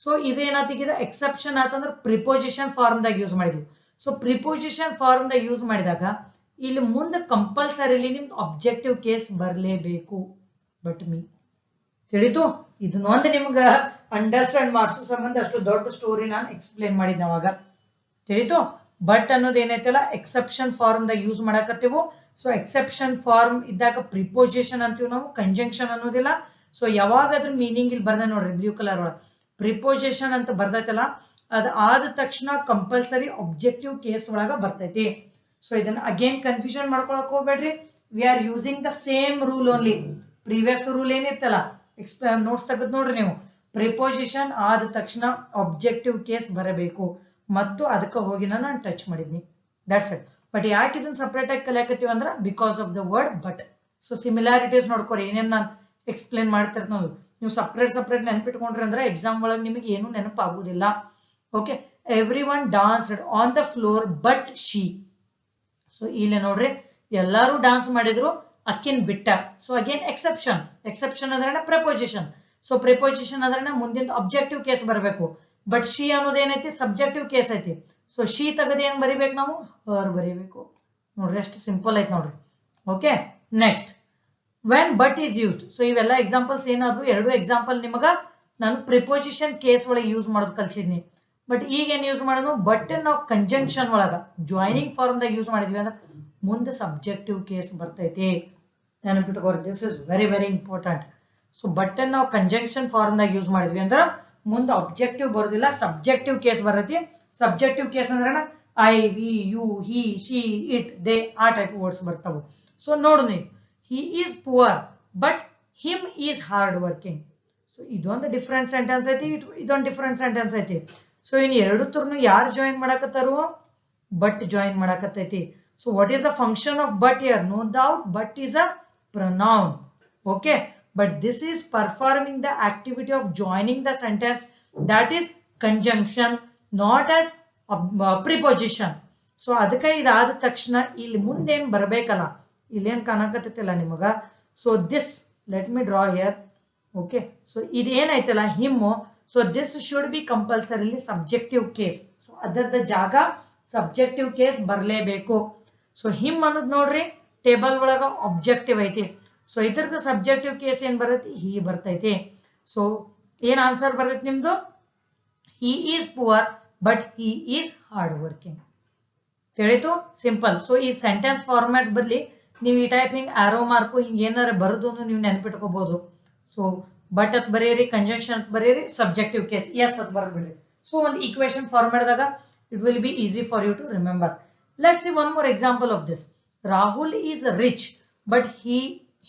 ಸೊ ಇದೇನಾತಿಗಿದೆ ಎಕ್ಸೆಪ್ಷನ್ ಆತಂದ್ರೆ ಪ್ರಿಪೋಸಿಷನ್ ಫಾರ್ಮ್ ದಾಗ ಯೂಸ್ ಮಾಡಿದ್ವಿ. ಸೊ ಪ್ರಿಪೋಸಿಷನ್ ಫಾರ್ಮ್ ದಾಗ ಯೂಸ್ ಮಾಡಿದಾಗ ಇಲ್ಲಿ ಮುಂದೆ ಕಂಪಲ್ಸರಿಲಿ ನಿಮ್ದು ಆಬ್ಜೆಕ್ಟಿವ್ ಕೇಸ್ ಬರಲೇಬೇಕು. ಬಟ್ ಮೀ ತಿಳಿತು. ಇದನ್ನೊಂದು ನಿಮ್ಗೆ ಅಂಡರ್ಸ್ಟ್ಯಾಂಡ್ ಮಾಡಿಸೋ ಸಂಬಂಧ ಅಷ್ಟು ದೊಡ್ಡ ಸ್ಟೋರಿ ನಾನು ಎಕ್ಸ್ಪ್ಲೇನ್ ಮಾಡಿದ್ದೆ ಅವಾಗ. ತಿಳಿತು. ಬಟ್ ಅನ್ನೋದು ಏನೈತಲ್ಲ ಎಕ್ಸೆಪ್ಷನ್ ಫಾರ್ಮ್ ದಾಗ ಯೂಸ್ ಮಾಡಕತ್ತೀವಿ. ಸೊ ಎಕ್ಸೆಪ್ಷನ್ ಫಾರ್ಮ್ ಇದ್ದಾಗ ಪ್ರಿಪೋಸಿಷನ್ ಅಂತೀವಿ ನಾವು, ಕಂಜಂಕ್ಷನ್ ಅನ್ನೋದಿಲ್ಲ. ಸೊ ಯಾವಾಗ ಅದ್ರ ಮೀನಿಂಗ್ ಇಲ್ಲಿ ಬರ್ದ ನೋಡ್ರಿ ಬ್ಲೂ ಕಲರ್ ಒಳಗೆ ಪ್ರಿಪೋಸಿಷನ್ ಅಂತ ಬರ್ದೈತಲ್ಲ ಅದ್ ಆದ ತಕ್ಷಣ ಕಂಪಲ್ಸರಿ ಆಬ್ಜೆಕ್ಟಿವ್ ಕೇಸ್ ಒಳಗ ಬರ್ತೈತಿ. ಸೊ ಇದನ್ನ ಅಗೇನ್ ಕನ್ಫ್ಯೂಷನ್ ಮಾಡ್ಕೊಳಕ್ ಹೋಗ್ಬೇಡ್ರಿ. We are using the same rule only. Previous rule ಏನಿತ್ತಲ್ಲ ನೋಟ್ಸ್ ತೆಗೆದು ನೋಡ್ರಿ ನೀವು. ಪ್ರಿಪೋಸಿಷನ್ ಆದ ತಕ್ಷಣ ಆಬ್ಜೆಕ್ಟಿವ್ ಕೇಸ್ ಬರಬೇಕು ಮತ್ತು ಅದಕ್ಕೆ ಹೋಗಿ ನಾನು ಟಚ್ ಮಾಡಿದ್ನಿ. That's it. ಬಟ್ ಯಾಕೆ ಇದನ್ನ ಸಪ್ರೇಟ್ ಆಗಿ ಕಲಿಯಾಕತ್ತೀವಿ ಅಂದ್ರೆ because of the word but. So similarities ನೋಡ್ಕೊರಿ ಏನೇನ್ ನಾನು ಎಕ್ಸ್ಪ್ಲೇನ್ ಮಾಡ್ತಿರ್ತ ನೋಡು. ನೀವು ಸಪ್ರೇಟ್ ನೆನಪಿಟ್ಕೊಂಡ್ರಿ ಅಂದ್ರೆ ಎಕ್ಸಾಮ್ ಒಳಗೆ ನಿಮಗೆ ಏನು ನೆನಪಾಗುದಿಲ್ಲ. Okay everyone danced on the floor but she. So ಇಲ್ಲಿ ನೋಡ್ರಿ ಎಲ್ಲಾರು ಡಾನ್ಸ್ ಮಾಡಿದ್ರು ಅಕ್ಕಿನ್ ಬಿಟ್ಟ. So again exception. ಎಕ್ಸೆಪ್ಷನ್ ಅಂದ್ರೆ ಪ್ರಿಪೋಸಿಷನ್. ಸೊ ಪ್ರಿಪೋಸಿಷನ್ ಅಂದ್ರೆ ಮುಂದಿನ ಆಬ್ಜೆಕ್ಟಿವ್ ಕೇಸ್ ಬರಬೇಕು. ಬಟ್ ಶಿ ಅನ್ನೋದು ಏನೈತಿ ಸಬ್ಜೆಕ್ಟಿವ್ ಕೇಸ್ ಐತಿ. ಸೊ ಶಿ ತೆಗೆದು ಏನ್ ಬರಿಬೇಕು ನಾವು ಹರ್ ಬರಿಬೇಕು. ನೋಡ್ರಿ ಎಷ್ಟು ಸಿಂಪಲ್ ಐತಿ ನೋಡ್ರಿ. Okay next when but is used. So ಇವೆಲ್ಲ ಎಕ್ಸಾಂಪಲ್ಸ್ ಏನಾದ್ರು ಎರಡು ಎಕ್ಸಾಂಪಲ್ ನಿಮಗ ನಾನು ಪ್ರಿಪೋಸಿಷನ್ ಕೇಸ್ ಒಳಗೆ ಯೂಸ್ ಮಾಡೋದು ಕಲ್ಸಿದ್ನಿ. ಬಟ್ ಈಗ ಏನ್ ಯೂಸ್ ಮಾಡೋದು ಬಟ್ ನಾವು ಕಂಜಂಕ್ಷನ್ ಒಳಗ ಜಾಯಿನಿಂಗ್ ಫಾರ್ಮ್ ದಾಗ ಯೂಸ್ ಮಾಡಿದ್ವಿ ಅಂದ್ರೆ ಮುಂದೆ ಸಬ್ಜೆಕ್ಟಿವ್ ಕೇಸ್ ಬರ್ತೈತಿ. ನೆನಪಿಟ್ಕೋರಿ this is very very important. So but ನಾವು ಕಂಜಂಕ್ಷನ್ ಫಾರ್ಮ್ ದಾಗ ಯೂಸ್ ಮಾಡಿದ್ವಿ ಅಂದ್ರೆ ಮುಂದೆ ಆಬ್ಜೆಕ್ಟಿವ್ ಬರೋದಿಲ್ಲ, ಸಬ್ಜೆಕ್ಟಿವ್ ಕೇಸ್ ಬರತಿ. ಸಬ್ಜೆಕ್ಟಿವ್ ಕೇಸ್ ಅಂದ್ರೆ I, we, you, he, she, it, they ಆ ಟೈಪ್ ವರ್ಡ್ಸ್ ಬರ್ತಾವು. ಸೊ ನೋಡು ನೀವು he is poor but him is hard working. So ಇದೊಂದು ಡಿಫರೆಂಟ್ ಸೆಂಟೆನ್ಸ್ ಐತಿ, ಇದೊಂದು ಡಿಫರೆಂಟ್ ಸೆಂಟೆನ್ಸ್ ಐತಿ. ಸೊ ಇನ್ ಎರಡು ತರನು ಯಾರು ಜಾಯಿನ್ ಮಾಡಕತ್ತಾರು ಬಟ್ ಜಾಯಿನ್ ಮಾಡಕತ್ತೈತಿ. So what is the function of but here? No doubt but is a pronoun. Okay, but this is performing the activity of joining the sentence, that is conjunction, not as preposition. So ಅದಕ್ಕೆ ಇದಾದ ತಕ್ಷಣ ಇಲ್ಲಿ ಮುಂದೇನ್ ಬರ್ಬೇಕಲ್ಲ, ಇಲ್ಲೇನ್ ಕಾಣಕತ್ತೈತಿಲ್ಲ ನಿಮಗ. So this let me draw here. Okay so ಇದು ಏನೈತಲ್ಲ him. So this should be compulsorily subjective case. So ಅದರದ ಜಾಗ ಸಬ್ಜೆಕ್ಟಿವ್ ಕೇಸ್ ಬರಲೇಬೇಕು. ಸೊ ಹಿಮ್ ಅನ್ನೋದು ನೋಡ್ರಿ ಟೇಬಲ್ ಒಳಗ ಆಬ್ಜೆಕ್ಟಿವ್ ಐತಿ. ಸೊ ಇದ್ರದ್ದು ಸಬ್ಜೆಕ್ಟಿವ್ ಕೇಸ್ ಏನ್ ಬರೈತಿ? ಹಿ ಬರ್ತೈತಿ. ಸೊ ಏನ್ ಆನ್ಸರ್ ಬರ್ತೈತಿ ನಿಮ್ದು? He is poor but he is hard working. ತಿಳಿತು? ಸಿಂಪಲ್. ಸೊ ಈ ಸೆಂಟೆನ್ಸ್ ಫಾರ್ಮ್ಯಾಟ್ ಬದಲಿ ನೀವು ಈ ಟೈಪ್ ಹಿಂಗ್ ಆರೋ ಮಾರ್ಕು ಹಿಂಗ್ ಏನಾರ ಬರೋದು ನೀವು ನೆನ್ಪಿಟ್ಕೋಬಹುದು. ಸೊ ಬಟ್ ಅತ್ ಬರೀರಿ, ಕಂಜಂಕ್ಷನ್ ಅತ್ ಬರೀರಿ, ಸಬ್ಜೆಕ್ಟಿವ್ ಕೇಸ್ ಎಸ್ ಅತ್ ಬರ್ಬಿಡ್ರಿ. ಸೊ ಒಂದು ಈಕ್ವೇಶನ್ ಫಾರ್ಮ್ಯಾಟ್ ದಾಗ it will be easy for you to remember. Let's see one more example of this. Rahul is rich but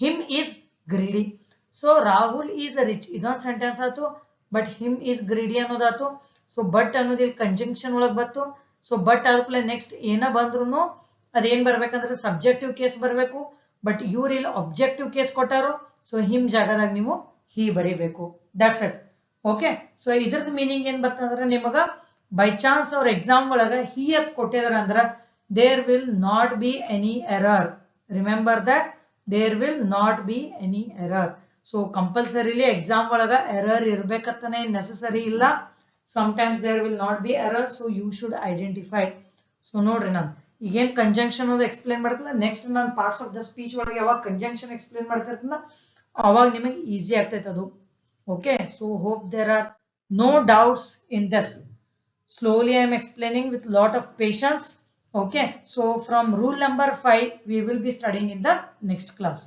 him is greedy. So Rahul is rich ಇದೊಂದು sentence ಆಯ್ತು. But him is greedy ಅನ್ನೋದಾತು. So but ಅನ್ನೋದು ಇಲ್ಲಿ conjunction ಒಳಗ್ ಬಂತು. So but ಆದ್ಮೇಲೆ next ಏನ ಬಂದ್ರು ಅದೇನ್ ಬರ್ಬೇಕಂದ್ರೆ ಸಬ್ಜೆಕ್ಟಿವ್ ಕೇಸ್ ಬರಬೇಕು. ಬಟ್ ಇವ್ರು ಇಲ್ಲಿ ಆಬ್ಜೆಕ್ಟಿವ್ ಕೇಸ್ ಕೊಟ್ಟಾರು. ಸೊ ಹಿಮ್ ಜಾಗದಾಗ ನೀವು ಹಿ ಬರೀಬೇಕು. That's it. ಓಕೆ ಸೊ ಇದ್ರದ್ದು ಮೀನಿಂಗ್ ಏನ್ ಬರ್ತಂದ್ರೆ ನಿಮಗ ಬೈ ಚಾನ್ಸ್ ಅವ್ರ ಎಕ್ಸಾಮ್ ಒಳಗ ಹಿ ಅತ್ ಕೊಟ್ಟಿದಾರ ಅಂದ್ರ there will not be any error. Remember that there will not be any error. So compulsorily exam ಒಳಗ ಎರರ್ ಇರ್ಬೇಕಂತಾನೆ ನೆಸೆಸರಿ ಇಲ್ಲ. sometimes there will not be error, so you should identify. So ನೋಡ್ರಿ ನಾನು ಈಗೇನ್ ಕಂಜಂಕ್ಷನ್ ಅದು explain ಮಾಡ್ತಿಲ್ಲ, next ನಾನು parts of the speech ಒಳಗೆ ಯಾವಾಗ ಕಂಜಂಕ್ಷನ್ ಎಕ್ಸ್ಪ್ಲೇನ್ ಮಾಡ್ತಿರ್ತಲ್ಲ ಅವಾಗ ನಿಮಗೆ ಈಸಿ ಆಗ್ತೈತೆ ಅದು. Okay so hope there are no doubts in this. slowly I am explaining with lot of patience. Okay so from rule number 5 we will be studying in the next class.